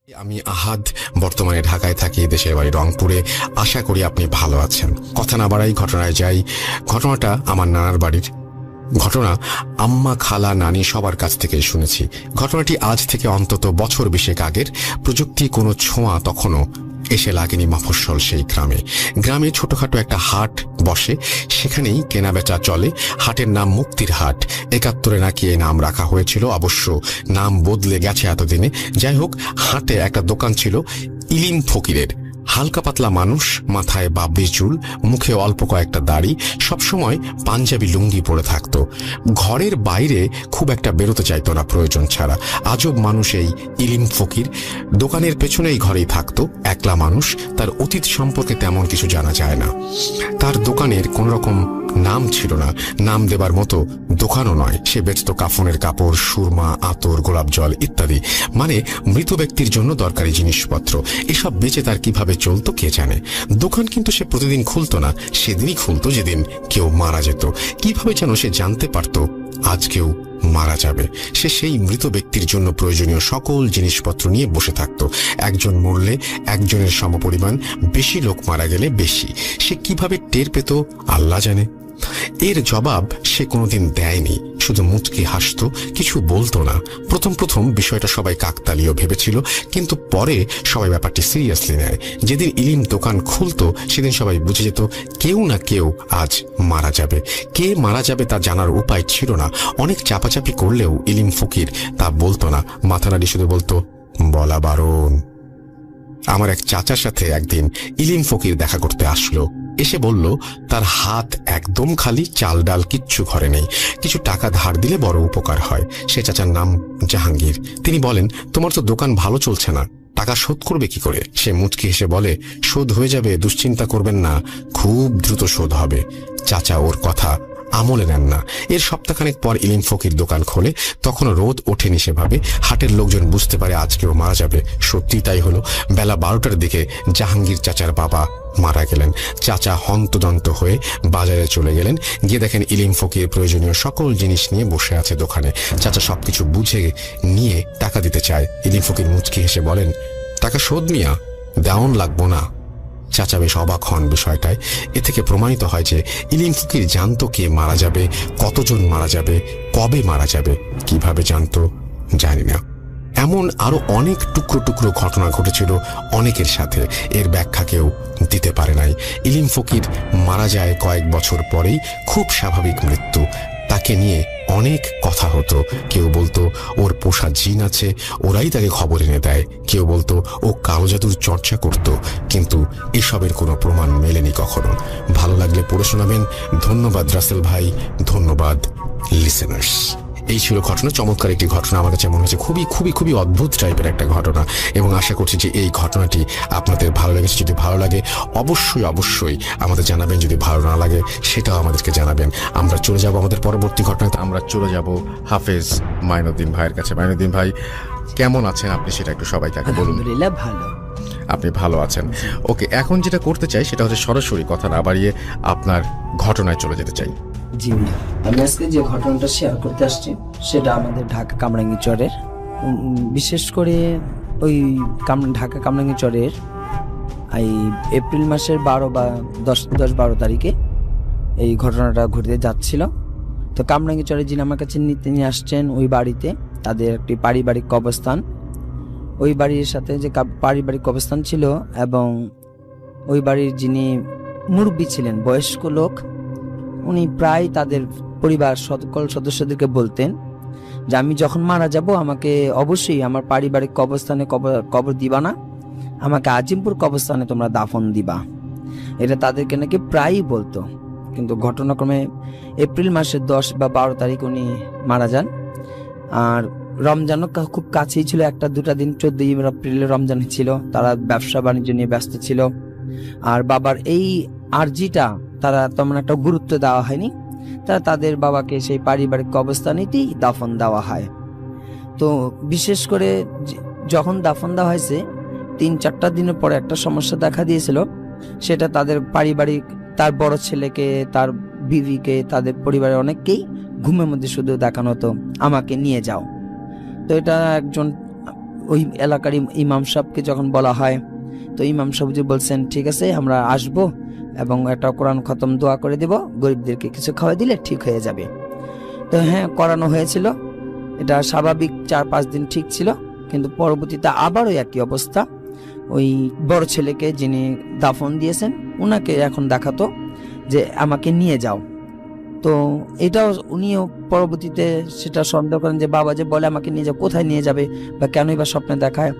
আমি আহাদ, বর্তমানে ঢাকায় থাকি, দেশের বাড়ি রংপুরে। আশা করি আপনি ভালো আছেন। কথা না বাড়াই ঘটনায় যাই। ঘটনাটা আমার নানার বাড়ির ঘটনা। আম্মা, খালা, নানি সবার কাছ থেকে শুনেছি। ঘটনাটি আজ থেকে অন্তত বছর 20 আগের। প্রযুক্তি কোনো ছোঁয়া তখনও এসে লাগেনি মফস্বল সেই গ্রামে ছোটখাটো একটা হাট বসে, সেখানেই কেনাবেচা চলে। হাটের নাম মুক্তির হাট। 71-এ নাকি এই নাম রাখা হয়েছিল, অবশ্য নাম বদলে গেছে এতদিনে। যাই হোক, হাটে একটা দোকান ছিল ইলিম ফকিরের। হালকা পাতলা মানুষ, মাথায় বাবরি চুল, মুখে অল্প কয়েকটা দাড়ি, সবসময় পাঞ্জাবি লুঙ্গি পরে থাকতো। ঘরের বাইরে খুব একটা বেরোতে চাইতো না প্রয়োজন ছাড়া। আজব মানুষ এই ইলিম ফকির। দোকানের পেছনেই ঘরেই থাকতো, একলা মানুষ। তার অতীত সম্পর্কে তেমন কিছু জানা যায় না। তার দোকানের কোন রকম নাম ছিল না, নাম দেবার মতো দোকানও নয়। সে বেচত কাফনের কাপড়, সুরমা, আতর, গোলাপ জল ইত্যাদি, মানে মৃত ব্যক্তির জন্য দরকারি জিনিসপত্র। এসব বেচে তার কিভাবে চলতো কে জানে। দোকান কিন্তু সে প্রতিদিন খুলতো না, সেদিনই খুলতো যেদিন কেউ মারা যেত। কিভাবে যেন সে জানতে পারত আজ কেউ মারা যাবে। সে সেই মৃত ব্যক্তির জন্য প্রয়োজনীয় সকল জিনিসপত্র নিয়ে বসে থাকত। একজন মরলে একজনের সমপরিমাণ, বেশি লোক মারা গেলে বেশি। সে কিভাবে টের পেত আল্লাহ জানে। এর জবাব সে কোনোদিন দেয়নি, শুধু মুচকি হাসত, কিছু বলতো না। প্রথম বিষয়টা সবাই কাকতালীয় ভেবেছিল, কিন্তু পরে সবাই ব্যাপারটি সিরিয়াসলি নেয়। যেদিন ইলিম দোকান খুলতো সেদিন সবাই বুঝে যেত কেউ না কেউ আজ মারা যাবে। কে মারা যাবে তা জানার উপায় ছিল না। অনেক চাপাচাপি করলেও ইলিম ফকির তা বলতো না, মাথা নাড়ি শুধু বলতো, বলা বারণ। আমার এক চাচার সাথে একদিন ইলিম ফকির দেখা করতে আসলো। এসে বলল তার হাত একদম খালি, চাল ডাল কিচ্ছু ঘরে নেই, কিছু টাকা ধার দিলে বড় উপকার হয়। সে চাচার নাম জাহাঙ্গীর। তিনি বলেন, তোমার তো দোকান ভালো চলছে না, টাকা শোধ করবে কি করে? সে মুচকি হেসে বলে, শোধ হয়ে যাবে, দুশ্চিন্তা করবেন না, খুব দ্রুত শোধ হবে। চাচা ওর কথা আমলে নেন না। এর সপ্তাহখানেক পর ইলিম ফকির দোকান খোলে। তখনও রোদ ওঠেনি সেভাবে। হাটের লোকজন বুঝতে পারে আজ কেউ মারা যাবে। সত্যি তাই হলো। বেলা 12টার দিকে জাহাঙ্গীর চাচার বাবা মারা গেলেন। চাচা হন্তদন্ত হয়ে বাজারে চলে গেলেন। গিয়ে দেখেন ইলিম ফকির প্রয়োজনীয় সকল জিনিস নিয়ে বসে আছে দোকানে। চাচা সবকিছু বুঝে নিয়ে টাকা দিতে চায়। ইলিম ফকির মুচকি হেসে বলেন, টাকা শোধ মিয়া, দেওয়ান লাগবো না। চাচা বেশ অবাক হন বিষয়টায়। এ থেকে প্রমাণিত হয় যে ইলিম ফকির জানতো কে মারা যাবে, কতজন মারা যাবে, কবে মারা যাবে। কিভাবে জানতো জানি না। এমন আরো অনেক টুকরো টুকরো ঘটনা ঘটেছিল অনেকের সাথে, এর ব্যাখ্যা কেউ দিতে পারে নাই। ইলিম ফকির মারা যায় কয়েক বছর পরেই, খুব স্বাভাবিক মৃত্যু। তাকে নিয়ে অনেক কথা হতো। কেউ বলতো ওর পোষা জিন আছে, ওরাই তাকে খবর এনে দেয়। কেউ বলতো ও কালো জাদুর চর্চা করত, কিন্তু এসবের কোনো প্রমাণ মেলেনি কখনো। ভালো লাগলে পড়ে শোনাবেন। ধন্যবাদ রাসেল ভাই, ধন্যবাদ লিসেনার্স। এই ছিল ঘটনা, চমৎকার একটি ঘটনা। আমার কাছে মনে হচ্ছে খুবই খুবই খুবই অদ্ভুত টাইপের একটা ঘটনা, এবং আশা করছি যে এই ঘটনাটি আপনাদের ভালো লেগেছে। যদি ভালো লাগে অবশ্যই অবশ্যই আমাদের জানাবেন, যদি ভালো না লাগে সেটাও আমাদেরকে জানাবেন। আমরা চলে যাব আমাদের পরবর্তী ঘটনাতে। আমরা চলে যাব হাফেজ মাইনুদ্দিন ভাইয়ের কাছে। মাইনুদ্দিন ভাই কেমন আছেন আপনি, সেটা একটু সবাইকে আগে বলুন। আলহামদুলিল্লাহ ভালো। আপনি ভালো আছেন? ওকে, এখন যেটা করতে চাই সেটা হচ্ছে সরাসরি কথা না বাড়িয়ে আপনার ঘটনায় চলে যেতে চাই। জি, আমি আজকে যে ঘটনাটা শেয়ার করতে আসছি সেটা আমাদের ঢাকা কামরাঙ্গীরচরের, বিশেষ করে ওই ঢাকা কামরাঙ্গীরচরের এই এপ্রিল মাসের 10-12 তারিখে এই ঘটনাটা ঘটতে যাচ্ছিল। তো কামরাঙ্গীরচরের যিনি আমার কাছে নিয়ে আসছেন ওই বাড়িতে তাদের একটি পারিবারিক কবরস্থান, ওই বাড়ির সাথে যে পারিবারিক কবরস্থান ছিল, এবং ওই বাড়ির যিনি মুরব্বী ছিলেন, বয়স্ক লোক, উনি প্রায় তাদের পরিবার সকল সদস্যদেরকে বলতেন যে আমি যখন মারা যাব আমাকে অবশ্যই আমার পারিবারিক কবরস্থানে কবর দিবা না, আমাকে আজিমপুর কবরস্থানে তোমরা দাফন দিবা। এটা তাদেরকে নাকি প্রায়ই বলতো। কিন্তু ঘটনাক্রমে এপ্রিল মাসের 10 বা 12 তারিখ উনি মারা যান। আর রমজানও খুব কাছেই ছিল, 1-2 দিন, 14 এপ্রিলে রমজান ছিল। তারা ব্যবসা বাণিজ্য নিয়ে ব্যস্ত ছিল। আর বাবার এই আরজিটা তারা তেমন একটা গুরুত্ব দেওয়া হয়নি। তাদের বাবাকে সেই পারিবারিক কবরস্থানেই দাফন দেওয়া হয়। তো বিশেষ করে যখন দাফন দেওয়া হয়েছে 3-4 দিনের পরে একটা সমস্যা দেখা দিয়েছিল। সেটা তাদের পারিবারিক, তার বড় ছেলেকে, তার বিবিকে, তাদের পরিবারের অনেককেই ঘুমের মধ্যে শুধু দেখানো হতো আমাকে নিয়ে যাও। তো এটা একজন ওই এলাকার ইমাম সাহেবকে যখন বলা হয়, তো ইমাম সাহেব বলছেন ঠিক আছে আমরা আসব এবং একটা কোরআন খতম দোয়া করে দেব, গরিবদেরকে কিছু খাওয়াই দিলে ঠিক হয়ে যাবে। তো হ্যাঁ, করানো হয়েছিল। এটা স্বাভাবিক 4-5 দিন ঠিক ছিল, কিন্তু পরবর্তীতে আবারও একই অবস্থা। ওই বড় ছেলেকে যিনি দাফন দিয়েছেন উনাকে এখন দেখাতো যে আমাকে নিয়ে যাও। তো এটাও উনিও পরবর্তীতে সেটা সন্দেহ করেন যে বাবা যে বলে আমাকে নিয়ে যাও, কোথায় নিয়ে যাবে বা কেনই বা স্বপ্নে দেখায়।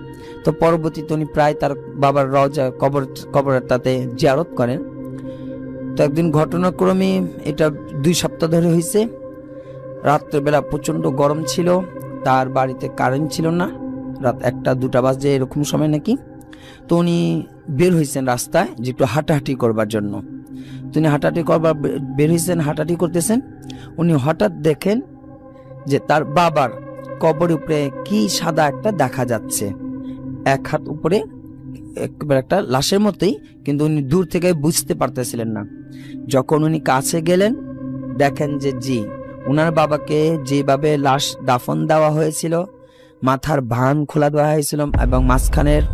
তো পরবর্তীতে উনি প্রায় তার বাবার রওজা কবরের তাতে জিয়ারত করেন। তো একদিন ঘটনাক্রমে, এটা 2 সপ্তাহ ধরে হয়েছে, রাত্রেবেলা প্রচন্ড গরম ছিল, তার বাড়িতে কারেন্ট ছিল না, রাত 1টা-2টা বাজে এরকম সময় নাকি। তো উনি বের হয়েছেন রাস্তায় যে একটু হাঁটাহাঁটি করবার জন্য। তিনি হাঁটাহাঁটি করবার বের হয়েছেন, হাঁটাহাঁটি করতেছেন, উনি হঠাৎ দেখেন যে তার বাবার কবরের উপরে কি সাদা একটা দেখা যাচ্ছে, 1 হাত উপরে, একবার একটা লাশের মতোই, কিন্তু উনি দূর থেকে বুঝতে পারতেছিলেন না। যখন উনি কাছে গেলেন দেখেন যে জি, উনার বাবাকে যেভাবে লাশ দাফন দেওয়া হয়েছিল, মাথার ভান খোলা দেওয়া হয়েছিল এবং মাঝখানের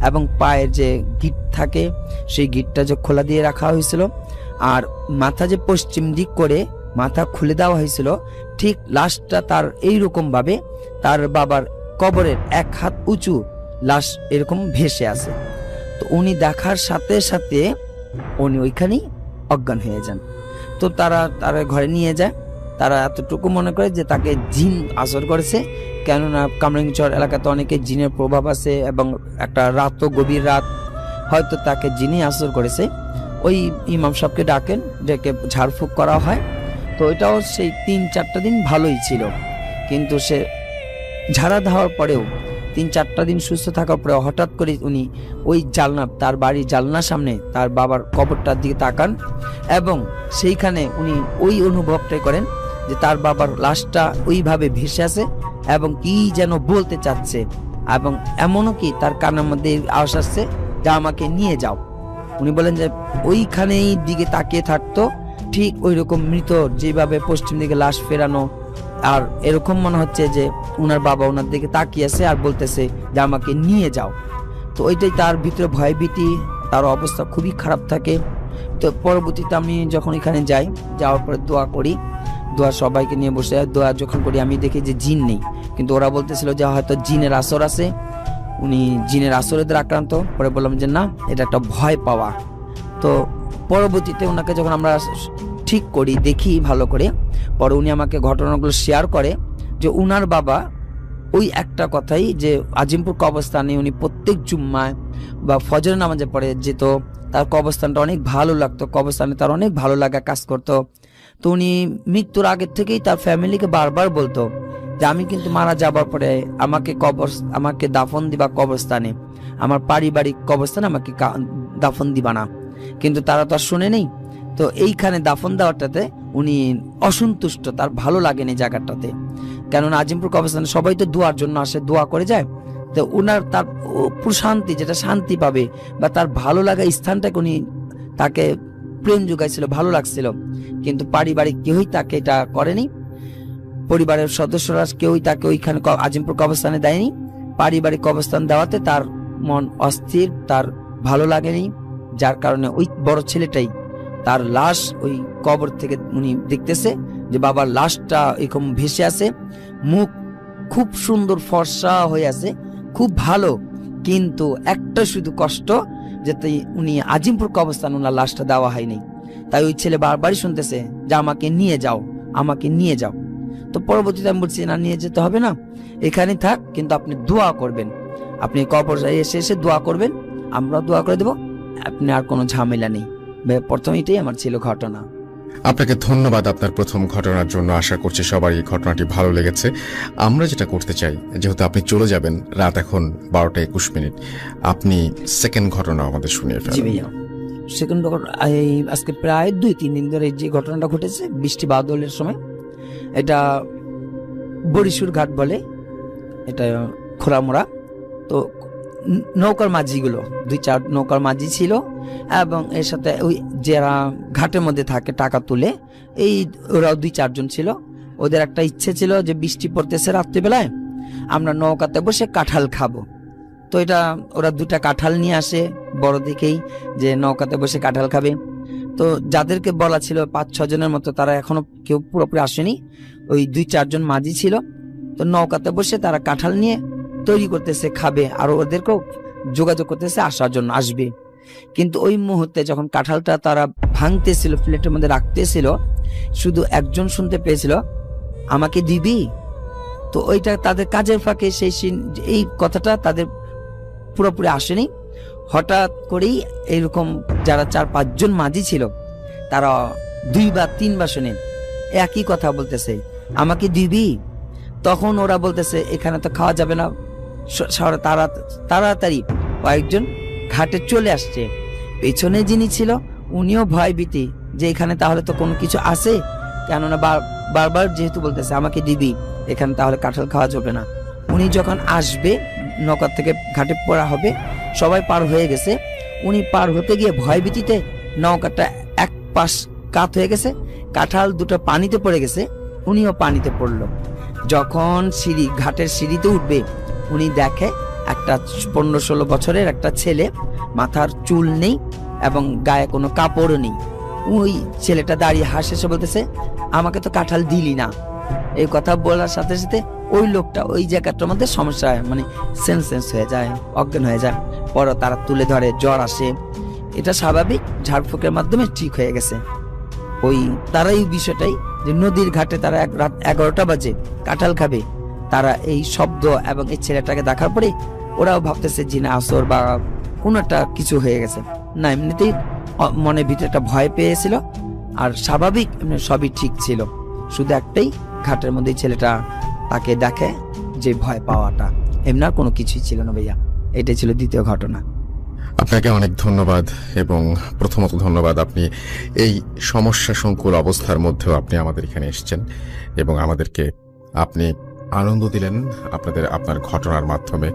এবং পায়ের যে গিট থাকে সেই গিটটা যে খোলা দিয়ে রাখা হয়েছিল, আর মাথা যে পশ্চিম দিক করে মাথা খুলে দেওয়া হয়েছিল, ঠিক লাশটা তার এইরকম ভাবে তার বাবার কবরের 1 হাত উঁচু লাশ এরকম ভেসে আছে। তো উনি দেখার সাথে সাথে উনি ওইখানেই অজ্ঞান হয়ে যান। তো তারা ঘরে নিয়ে যায়। তারা এতটুকু মনে করে যে তাকে জিন আসর করেছে, কেননা কামরাঙ্গীরচর এলাকাতে অনেকে জিনের প্রভাব আছে এবং একটা রাতও গভীর রাত, হয়তো তাকে জিনই আসর করেছে। ওই ইমাম সাহেবকে ডাকেন, ডেকে ঝাড়ফুঁক করা হয়। তো এটাও সেই 3-4টা দিন ভালোই ছিল, কিন্তু সে ঝাড়া দেওয়ার পরেও 3-4টা দিন সুস্থ থাকার পরে হঠাৎ করে উনি ওই জালনা, তার বাড়ির জালনার সামনে তার বাবার কবরটার দিকে তাকান এবং সেইখানে উনি ওই অনুভবটাই করেন যে তার বাবার লাশটা ওইভাবে ভেসে আছে এবং কি যেন বলতে চাচ্ছে, এবং এমনও কি তার কানের মধ্যে আওয়াজ আসছে যে আমাকে নিয়ে যাও। উনি বলেন যে ওইখানেই দিকে তাকিয়ে থাকতো, ঠিক ওই রকম মৃত যেভাবে পশ্চিম দিকে লাশ ফেরানো, আর এরকম মনে হচ্ছে যে উনার বাবা ওনার দিকে তাকিয়ে আছে আর বলতেছে যে আমাকে নিয়ে যাও। তো ওইটাই তার ভিতরে ভয়ভীতি, তার অবস্থা খুবই খারাপ থাকে। তো পরবর্তীতে আমি যখন এখানে যাই, যাওয়ার পরে দোয়া করি, দোয়া সবাইকে নিয়ে বসে দোয়া যখন করি আমি দেখি যে জিন নেই, কিন্তু ওরা বলতেছিল যে হয়তো জিনের আসর আছে, উনি জিনের আসরেদের আক্রান্ত। পরে বললাম যে না, এটা একটা ভয় পাওয়া। তো পরবর্তীতে ওনাকে যখন আমরা ঠিক করি, দেখি ভালো করে, পরে উনি আমাকে ঘটনাগুলো শেয়ার করে যে উনার বাবা ওই একটা কথাই, যে আজিমপুর কবরস্থানে উনি প্রত্যেক জুম্মায় বা ফজরের নামাজে পড়ে যেত, তার কবরস্থানটা অনেক ভালো লাগতো, কবরস্থানে তার অনেক ভালো লাগা কাজ করতো। তো উনি মৃত্যুর আগের থেকেই তার ফ্যামিলিকে বারবার বলতো যে আমি কিন্তু মারা যাবার পরে আমাকে দাফন দিবা কবরস্থানে, আমার পারিবারিক কবরস্থানে আমাকে দাফন দিবা না, কিন্তু তারা তো আর শুনে নেই। তো এইখানে দাফন দেওয়াটাতে উনি অসন্তুষ্ট, তার ভালো লাগেনি জায়গাটাতে, কেননা আজিমপুর কবরস্থানে সবাই তো দোয়ার জন্য আসে, দোয়া করে যায়। তো উনার তার প্রশান্তি, যেটা শান্তি পাবে বা তার ভালো লাগা স্থানটাকে উনি তাকে প্রেম যোগাইছিল, ভালো লাগছিল, কিন্তু পারিবারিক কেউই তাকে এটা করেনি, পরিবারের সদস্যরা কেউই তাকে ওইখানে আজিমপুর কবরস্থানে দেয়নি। পারিবারিক কবরস্থান দেওয়াতে তার মন অস্থির, তার ভালো লাগেনি, যার কারণে ওই বড় ছেলেটাই তার লাশ ওই কবর থেকে উনি দেখতেছে যে বাবার লাশটা এরকম ভেসে আছে, মুখ খুব সুন্দর ফর্সা হয়ে আছে, খুব ভালো, কিন্তু একটা শুধু কষ্ট যে উনি আজিমপুর কবরস্থান ওনার লাশটা দেওয়া হয়নি। তাই ওই ছেলে বারবারই শুনতেছে যে আমাকে নিয়ে যাও, আমাকে নিয়ে যাও। তো পরবর্তীতে আমি বলছি না, নিয়ে যেতে হবে না, এখানে থাক, কিন্তু আপনি দোয়া করবেন, আপনি কবর এসে দোয়া করবেন, আমরা দোয়া করে দেবো, আপনি আর কোনো ঝামেলা নেই। প্রথম এটাই আমার ছিল ঘটনা। আপনাকে ধন্যবাদ আপনার প্রথম ঘটনার জন্য। আশা করছি সবার এই ঘটনাটি ভালো লেগেছে। আমরা যেটা করতে চাই, যেহেতু আপনি চলে যাবেন, রাত এখন 12টা 21, আপনি সেকেন্ড ঘটনা আমাদের শুনিয়ে ফেলেন। জি ভাইয়া, সেকেন্ড আজকে প্রায় 2-3 দিন ধরে যে ঘটনাটা ঘটেছে বৃষ্টি বাদলের সময়, এটা বরিশুর ঘাট বলে, এটা খোলামোড়া। তো নৌকার মাঝিগুলো 2-4 নৌকার মাঝি ছিল এবং এর সাথে ওই যারা ঘাটের মধ্যে থাকে টাকা তুলে, এই ওরাও 2-4 জন ছিল। ওদের একটা ইচ্ছে ছিল যে বৃষ্টি পড়তেছে রাত্রিবেলায়, আমরা নৌকাতে বসে কাঁঠাল খাবো। তো এটা ওরা 2টা কাঁঠাল নিয়ে আসে বড় দেখেই, যে নৌকাতে বসে কাঁঠাল খাবে। তো যাদেরকে বলা ছিল 5-6 জনের মতো, তারা এখনো কেউ পুরোপুরি আসেনি। ওই 2-4 জন মাঝি ছিল। তো নৌকাতে বসে তারা কাঁঠাল নিয়ে তৈরি করতেছে, খাবে, আর ওদেরকেও যোগাযোগ করতেছে আসার জন্য, আসবে। কিন্তু ওই মুহূর্তে যখন কাঁঠালটা তারা ভাঙতেছিল, প্লেটের মধ্যে রাখতেছিল, শুধু একজন শুনতে পেয়েছিল, আমাকে দিবি। তো ওইটা তাদের কাজের ফাঁকে এই কথাটা তাদের পুরোপুরি আসেনি। হঠাৎ করেই এইরকম যারা 4-5 জন মাঝি ছিল, তারা 2 বা 3 বার শুনে একই কথা বলতেছে, আমাকে দিবি। তখন ওরা বলতেছে এখানে তো খাওয়া যাবে না, তাড়াতাড়ি কয়েকজন ঘাটে চলে আসছে। পেছনে যিনি ছিল উনিও ভয়ভীতি যে এখানে তাহলে তো কোনো কিছু আছে, কেননা বারবার যেহেতু বলতেছে আমাকে দিবি, এখানে তাহলে কাঁঠাল খাওয়া যাবে না। উনি যখন আসবে, নৌকা থেকে ঘাটে পড়া হবে, সবাই পার হয়ে গেছে, উনি পার হতে গিয়ে ভয়ভীতিতে নৌকাটা এক পাশ কাত হয়ে গেছে, কাঁঠাল 2টা পানিতে পড়ে গেছে, উনিও পানিতে পড়লো। যখন ঘাটের সিঁড়িতে উঠবে, উনি দেখে একটা 15-16 বছরের একটা ছেলে, মাথার চুল নেই এবং গায়ে কোনো কাপড়ও নেই। ওই ছেলেটা দাঁড়িয়ে হাসে বলতেছে, আমাকে তো কাঁঠাল দিলি না। এই কথা বলার সাথে সাথে ওই লোকটা ওই জায়গাটার মধ্যে সমস্যা হয়, মানে সেন্স হয়ে যায়, অজ্ঞান হয়ে যায়। পরে তারা তুলে ধরে, জ্বর আসে, এটা স্বাভাবিক, ঝাড়ফুঁকের মাধ্যমে ঠিক হয়ে গেছে। ওই তারা এই বিষয়টাই, যে নদীর ঘাটে তারা রাত 11টা বাজে কাঁঠাল খাবে, তারা এই শব্দ এবং এই ছেলেটাকে দেখার পরে ওরাও ভাবতেছে জিনা আসর বা কোনো একটা কিছু হয়ে গেছে। না, এমনিতেই মনের ভিতরে একটা ভয় পেয়েছিল, আর স্বাভাবিক সবই ঠিক ছিল। শুধু একটাই, ঘাটের মধ্যে ছেলেটা তাকে দেখে যে ভয় পাওয়াটা, এমনি আর কোনো কিছুই ছিল না ভাইয়া। এটাই ছিল দ্বিতীয় ঘটনা। আপনাকে অনেক ধন্যবাদ, এবং প্রথমত ধন্যবাদ আপনি এই সমস্যা সংকুল অবস্থার মধ্যেও আপনি আমাদের এখানে এসেছেন এবং আমাদেরকে আপনি আনন্দ দিলেন আপনার ঘটনার মাধ্যমে,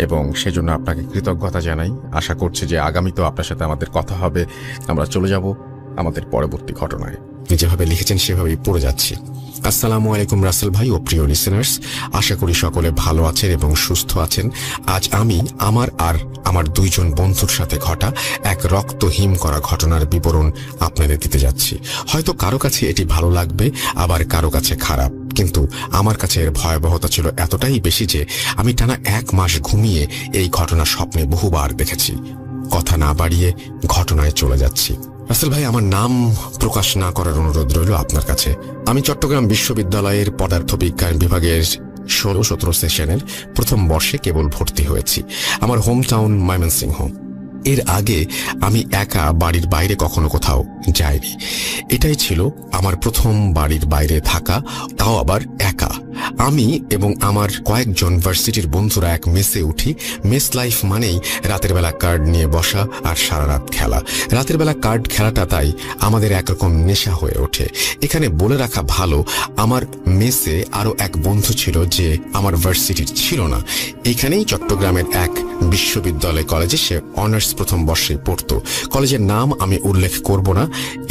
এবং সেজন্য আপনাকে কৃতজ্ঞতা জানাই। আশা করছি যে আগামীতেও আপনার সাথে আমাদের কথা হবে। আমরা চলে যাব আমাদের পরবর্তী ঘটনায়। যেভাবে লিখেছেন সেভাবেই পড়ে যাচ্ছি। আসসালামু আলাইকুম রাসেল ভাই ও প্রিয় লিসেনার্স, আশা করি সকলে ভালো আছেন এবং সুস্থ আছেন। আজ আমি আমার 2 জন বন্ধুর সাথে ঘটা এক রক্তহীন করা ঘটনার বিবরণ আপনাদের দিতে যাচ্ছি। হয়তো কারো কাছে এটি ভালো লাগবে, আবার কারো কাছে খারাপ, কিন্তু আমার কাছে এর ভয়াবহতা ছিল এতটাই বেশি যে আমি টানা 1 মাস ঘুমিয়ে এই ঘটনা স্বপ্নে বহুবার দেখেছি। কথা না বাড়িয়ে ঘটনায় চলে যাচ্ছি। রাসেল ভাই, আমার নাম প্রকাশ না করার অনুরোধ রইল আপনার কাছে। আমি চট্টগ্রাম বিশ্ববিদ্যালয়ের পদার্থবিজ্ঞান বিভাগের 16-17 সেশনের প্রথম বর্ষে কেবল ভর্তি হয়েছি। আমার হোম টাউন ময়মনসিংহ। এর আগে আমি একা বাড়ির বাইরে কখনো কোথাও যাইনি। এটাই ছিল আমার প্রথম বাড়ির বাইরে থাকা, তাও আবার একা। আমি এবং আমার কয়েকজন ভার্সিটির বন্ধুরা এক মেসে উঠি। মেস লাইফ মানেই রাতের বেলা কার্ড নিয়ে বসা আর সারা রাত খেলা। রাতের বেলা কার্ড খেলাটা তাই আমাদের একরকম নেশা হয়ে ওঠে। এখানে বলে রাখা ভালো, আমার মেসে আরো এক বন্ধু ছিল যে আমার ভার্সিটির ছিল না। এখানেই চট্টগ্রামের এক বিশ্ববিদ্যালয় কলেজে সে অনার্স প্রথম বর্ষে পড়তো। কলেজের নাম আমি উল্লেখ করব না,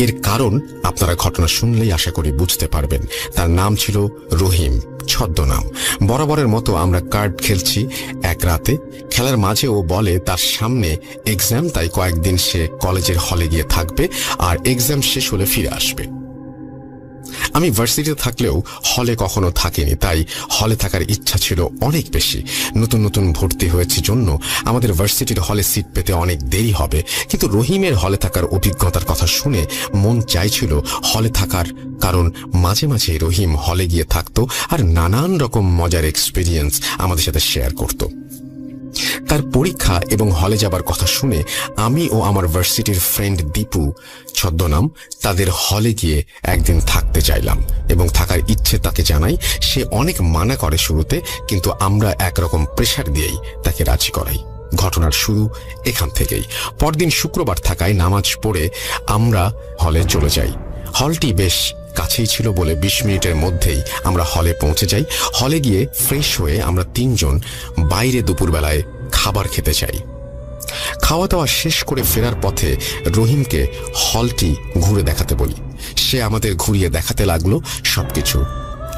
এর কারণ আপনারা ঘটনা শুনলেই আশা করি বুঝতে পারবেন। তার নাম ছিল রহিম, ছদ্মনাম। বরাবরের মতো আমরা কার্ড খেলছি এক রাতে। খেলার মাঝে ও বলে তার সামনে এক্সাম, তাই কয়েকদিন সে কলেজের হলে গিয়ে থাকবে আর এক্সাম শেষ হলে ফিরে আসবে। আমি ভার্সিটিতে থাকলেও হলে কখনো থাকিনি, তাই হলে থাকার ইচ্ছা ছিল অনেক বেশি। নতুন নতুন ভর্তি হয়েছে জন্য আমাদের ভার্সিটির হলে সিট পেতে অনেক দেরি হবে, কিন্তু রহিমের হলে থাকার অভিজ্ঞতার কথা শুনে মন চাইছিল হলে থাকার, কারণ মাঝে মাঝে রহিম হলে গিয়ে থাকতো আর নানান রকম মজার এক্সপিরিয়েন্স আমাদের সাথে শেয়ার করত। তার পরীক্ষা এবং হলে যাবার কথা শুনে আমি ও আমার ভার্সিটির ফ্রেন্ড দীপু, ছদ্মনাম, তাদের হলে গিয়ে একদিন থাকতে চাইলাম এবং থাকার ইচ্ছে তাকে জানাই। সে অনেক মানা করে শুরুতে, কিন্তু আমরা একরকম প্রেশার দিয়েই তাকে রাজি করাই। ঘটনার শুরু এখান থেকেই। পরদিন শুক্রবার থাকায় নামাজ পড়ে আমরা হলে চলে যাই। হলটি বেশ কাছেই ছিল বলে 20 মিনিটের মধ্যেই আমরা হলে পৌঁছে যাই। হলে গিয়ে ফ্রেশ হয়ে আমরা 3 জন বাইরে দুপুরবেলায় খাবার খেতে চাই। খাওয়া দাওয়া শেষ করে ফেরার পথে রহিমকে হলটি ঘুরে দেখাতে বলি। সে আমাদের ঘুরিয়ে দেখাতে লাগলো সবকিছু।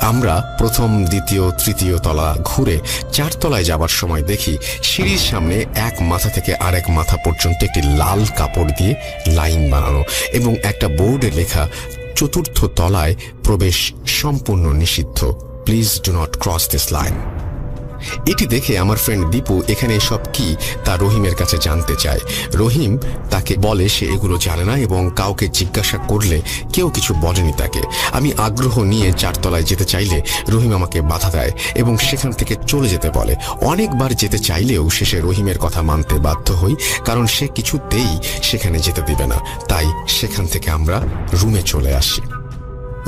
আমরা প্রথম, দ্বিতীয়, তৃতীয় তলা ঘুরে 4 তলায় যাবার সময় দেখি সিঁড়ির সামনে এক মাথা থেকে আরেক মাথা পর্যন্ত একটি লাল কাপড় দিয়ে লাইন বানানো এবং একটা বোর্ডে লেখা 4র্থ তলায় প্রবেশ সম্পূর্ণ নিষিদ্ধ, please do not cross this line. এটি দেখে আমার ফ্রেন্ড দীপু এখানে এসব কি তা রহিমের কাছে জানতে চায়। রহিম তাকে বলে সে এগুলো জানে না এবং কাউকে জিজ্ঞাসা করলে কেউ কিছু বলেনি তাকে। আমি আগ্রহ নিয়ে 4 তলায় যেতে চাইলে রহিম আমাকে বাধা দেয় এবং সেখান থেকে চলে যেতে বলে। অনেকবার যেতে চাইলেও শেষে রহিমের কথা মানতে বাধ্য হই, কারণ সে কিছুতেই সেখানে যেতে দিবে না। তাই সেখান থেকে আমরা রুমে চলে আসি।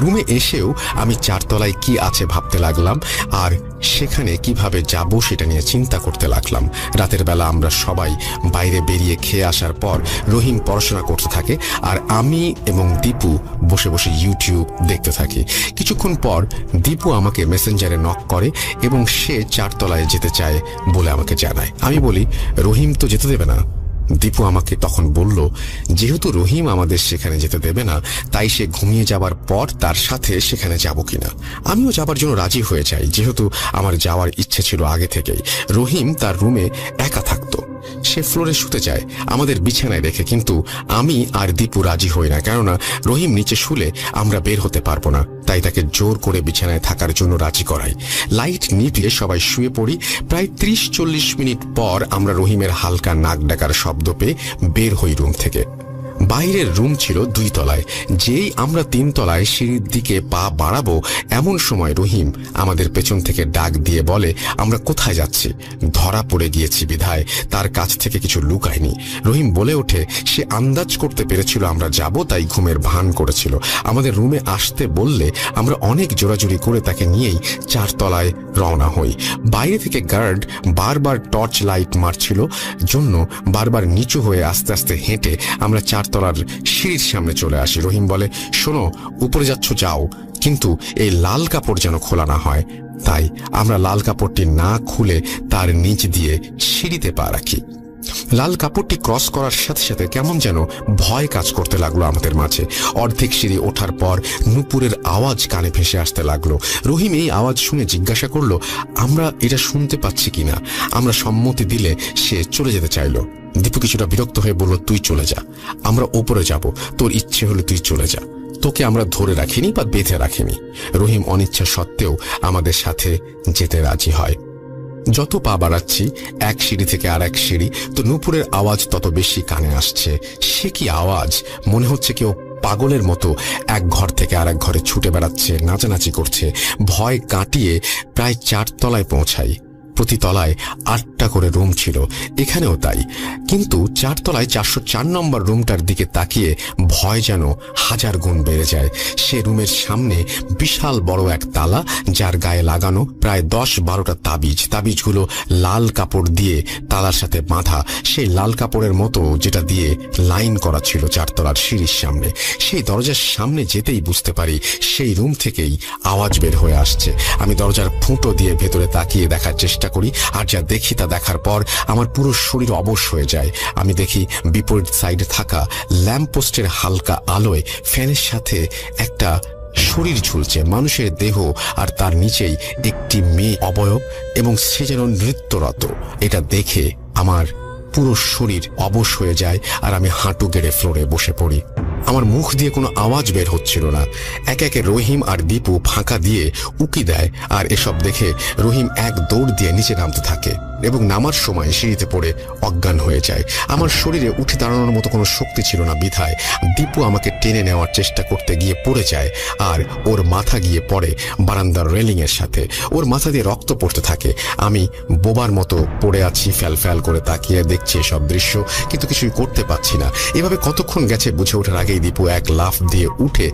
রুমে এসেও আমি 4 তলায় কি আছে ভাবতে লাগলাম আর সেখানে কিভাবে যাব সেটা নিয়ে চিন্তা করতে লাগলাম। রাতের বেলা আমরা সবাই বাইরে বেরিয়ে খেয়ে আসার পর রহিম পড়াশোনা করতে থাকে আর আমি এবং দীপু বসে বসে ইউটিউব দেখতে থাকি। কিছুক্ষণ পর দীপু আমাকে মেসেঞ্জারে নক করে এবং সে 4 তলায় যেতে চায় বলে আমাকে জানায়। আমি বলি রহিম তো যেতে দেবে না। দীপু আমাকে তখন বলল যেহেতু রহিম আমাদের সেখানে যেতে দেবে না তাই সে ঘুমিয়ে যাবার পর তার সাথে সেখানে যাব কিনা। আমিও যাবার জন্য রাজি হয়ে যাই, যেহেতু আমার যাওয়ার ইচ্ছে ছিল আগে থেকেই। রহিম তার রুমে একা থাকতো, সে ফ্লোরে শুতে যায় আমাদের বিছানায় রেখে, কিন্তু আমি আর দীপু রাজি হই না, কেননা রহিম নিচে শুলে আমরা বের হতে পারবো না। তাই তাকে জোর করে বিছানায় থাকার জন্য রাজি করাই। লাইট নিভিয়ে সবাই শুয়ে পড়ি। প্রায় 30-40 মিনিট পর আমরা রহিমের হালকা নাক ডাকার শব্দ পেয়ে বের হই রুম থেকে। বাইরের রুম ছিল 2 তলায়। যেই আমরা 3 তলায় সিঁড়ির দিকে পা বাড়াবো এমন সময় রহিম আমাদের পেছন থেকে ডাক দিয়ে বলে আমরা কোথায় যাচ্ছি। ধরা পড়ে গিয়েছি বিধায় তার কাছ থেকে কিছু লুকায়নি। রহিম বলে ওঠে সে আন্দাজ করতে পেরেছিল আমরা যাব, তাই ঘুমের ভান করেছিল। আমাদের রুমে আসতে বললে আমরা অনেক জোরাজুরি করে তাকে নিয়েই 4 তলায় রওনা হই। বাইরে থেকে গার্ড বারবার টর্চ লাইট মারছিল জন্য বারবার নিচু হয়ে আস্তে আস্তে হেঁটে আমরা 4 তলার সিঁড়ির সামনে চলে আসি। রহিম বলে শোনো, উপরে যাচ্ছ যাও, কিন্তু এই লাল কাপড় যেন খোলা না হয়। তাই আমরা লাল কাপড়টি না খুলে তার নিচ দিয়ে সিঁড়িতে পা রাখি। লাল কাপড়টি ক্রস করার সাথে সাথে কেমন যেন ভয় কাজ করতে লাগলো আমাদের মাঝে। অর্ধেক সিঁড়ি ওঠার পর নূপুরের আওয়াজ কানে ভেসে আসতে লাগলো। রহিম এই আওয়াজ শুনে জিজ্ঞাসা করলো আমরা এটা শুনতে পাচ্ছি কিনা। আমরা সম্মতি দিলে সে চলে যেতে চাইলো। দীপু কিছুটা বিরক্ত হয়ে বলল তুই চলে যা, আমরা ওপরে যাব, তোর ইচ্ছে হলে তুই চলে যা, তোকে আমরা ধরে রাখিনি বা বেঁধে রাখিনি। রহিম অনিচ্ছা সত্ত্বেও আমাদের সাথে যেতে রাজি হয়। যত পা বাড়াচ্ছি এক সিঁড়ি থেকে আর এক সিঁড়ি, তো নূপুরের আওয়াজ তত বেশি কানে আসছে। সে কি আওয়াজ! মনে হচ্ছে কেউ পাগলের মতো এক ঘর থেকে আর এক ঘরে ছুটে বেড়াচ্ছে, নাচানাচি করছে। ভয় কাটিয়ে প্রায় 4 তলায় পৌঁছাই। প্রতি তলায় 8টা করে রুম ছিল, এখানেও তাই। কিন্তু 4 তলায় 404 নম্বর রুমটার দিকে তাকিয়ে ভয় যেন 1000 গুণ বেড়ে যায়। সে রুমের সামনে বিশাল বড় এক তালা, যার গায়ে লাগানো প্রায় 10-12টা তাবিজ। তাবিজগুলো লাল কাপড় দিয়ে তালার সাথে বাঁধা, সেই লাল কাপড়ের মতো যেটা দিয়ে লাইন করা ছিল 4 তলার সিঁড়ির সামনে। সেই দরজার সামনে যেতেই বুঝতে পারি সেই রুম থেকেই আওয়াজ বের হয়ে আসছে। আমি দরজার ফুটো দিয়ে ভেতরে তাকিয়ে দেখার চেষ্টা করি, আর যা দেখি তা দেখার পর আমার পুরো শরীর অবশ হয়ে যায়। আমি দেখি বিপরীত সাইডে থাকা ল্যাম্পপোস্টের হালকা আলোয় ফ্যানের সাথে একটা শরীর ঝুলছে, মানুষের দেহ, আর তার নিচেই একটি মেয়ে অবয়ব, এবং সে যেন নৃত্যরত। এটা দেখে আমার পুরো শরীর অবশ হয়ে যায় আর আমি হাঁটু গেড়ে ফ্লোরে বসে পড়ি। আমার মুখ দিয়ে কোনো আওয়াজ বের হচ্ছিল না। একে একে রহিম আর দীপু ফাঁকা দিয়ে উকি দেয়, আর এসব দেখে রহিম এক দৌড় দিয়ে নিচে নামতে থাকে এবং নামার সময় সিঁড়িতে পড়ে অজ্ঞান হয়ে যায়। আমার শরীরে উঠে দাঁড়ানোর মতো কোনো শক্তি ছিল না বিধায় দীপু আমাকে টেনে নেওয়ার চেষ্টা করতে গিয়ে পড়ে যায়, আর ওর মাথা গিয়ে পড়ে বারান্দার রেলিংয়ের সাথে। ওর মাথা দিয়ে রক্ত পড়তে থাকে। আমি বোবার মতো পড়ে আছি, ফ্যাল ফ্যাল করে তাকিয়ে দেখছি সব দৃশ্য, কিন্তু কিছুই করতে পারছি না। এভাবে কতক্ষণ গেছে বুঝে ওঠার আগেই দীপু এক লাফ দিয়ে উঠে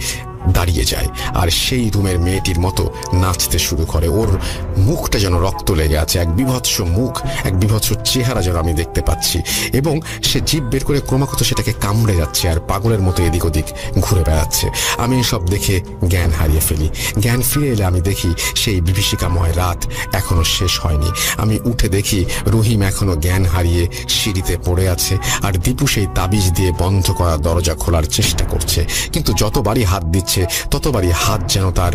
দাঁড়িয়ে যায় আর সেই রুমের মেয়েটির মতো নাচতে শুরু করে। ওর মুখটা যেন রক্ত লেগে আছে, এক বিভৎস মুখ, এক বিভৎস চেহারা যেন আমি দেখতে পাচ্ছি, এবং সে জিভ বের করে ক্রমাগত সেটাকে কামড়ে যাচ্ছে আর পাগলের মতো এদিক ওদিক ঘুরে বেড়াচ্ছে। আমি এসব দেখে জ্ঞান হারিয়ে ফেলি। জ্ঞান ফিরে এলে আমি দেখি সেই বিভীষিকাময় রাত এখনো শেষ হয়নি। আমি উঠে দেখি রহিম এখনো জ্ঞান হারিয়ে সিঁড়িতে পড়ে আছে, আর দীপু সেই তাবিজ দিয়ে বন্ধ করা দরজা খোলার চেষ্টা করছে, কিন্তু যতবারই হাত দিচ্ছে ততবারই হাত যেন তার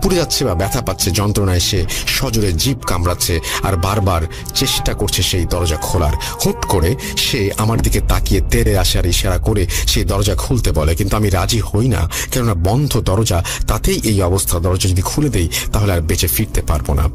পুড়ে যাচ্ছে বা ব্যথা পাচ্ছে, যন্ত্রণায় সে সজোরে জিভ কামড়াচ্ছে আর বারবার চেষ্টা করছে সেই দরজা খোলার। হুট করে সে আমার দিকে তাকিয়ে তেড়ে আসার ইশারা করে সেই দরজা খুলতে বলে, কিন্তু আমি রাজি হই না, কেননা বন্ধ দরজা, তাতেই এই অবস্থা। দরজা যদি খুলে দেই তাহলে আর বেঁচে ফিরতে পারবো না।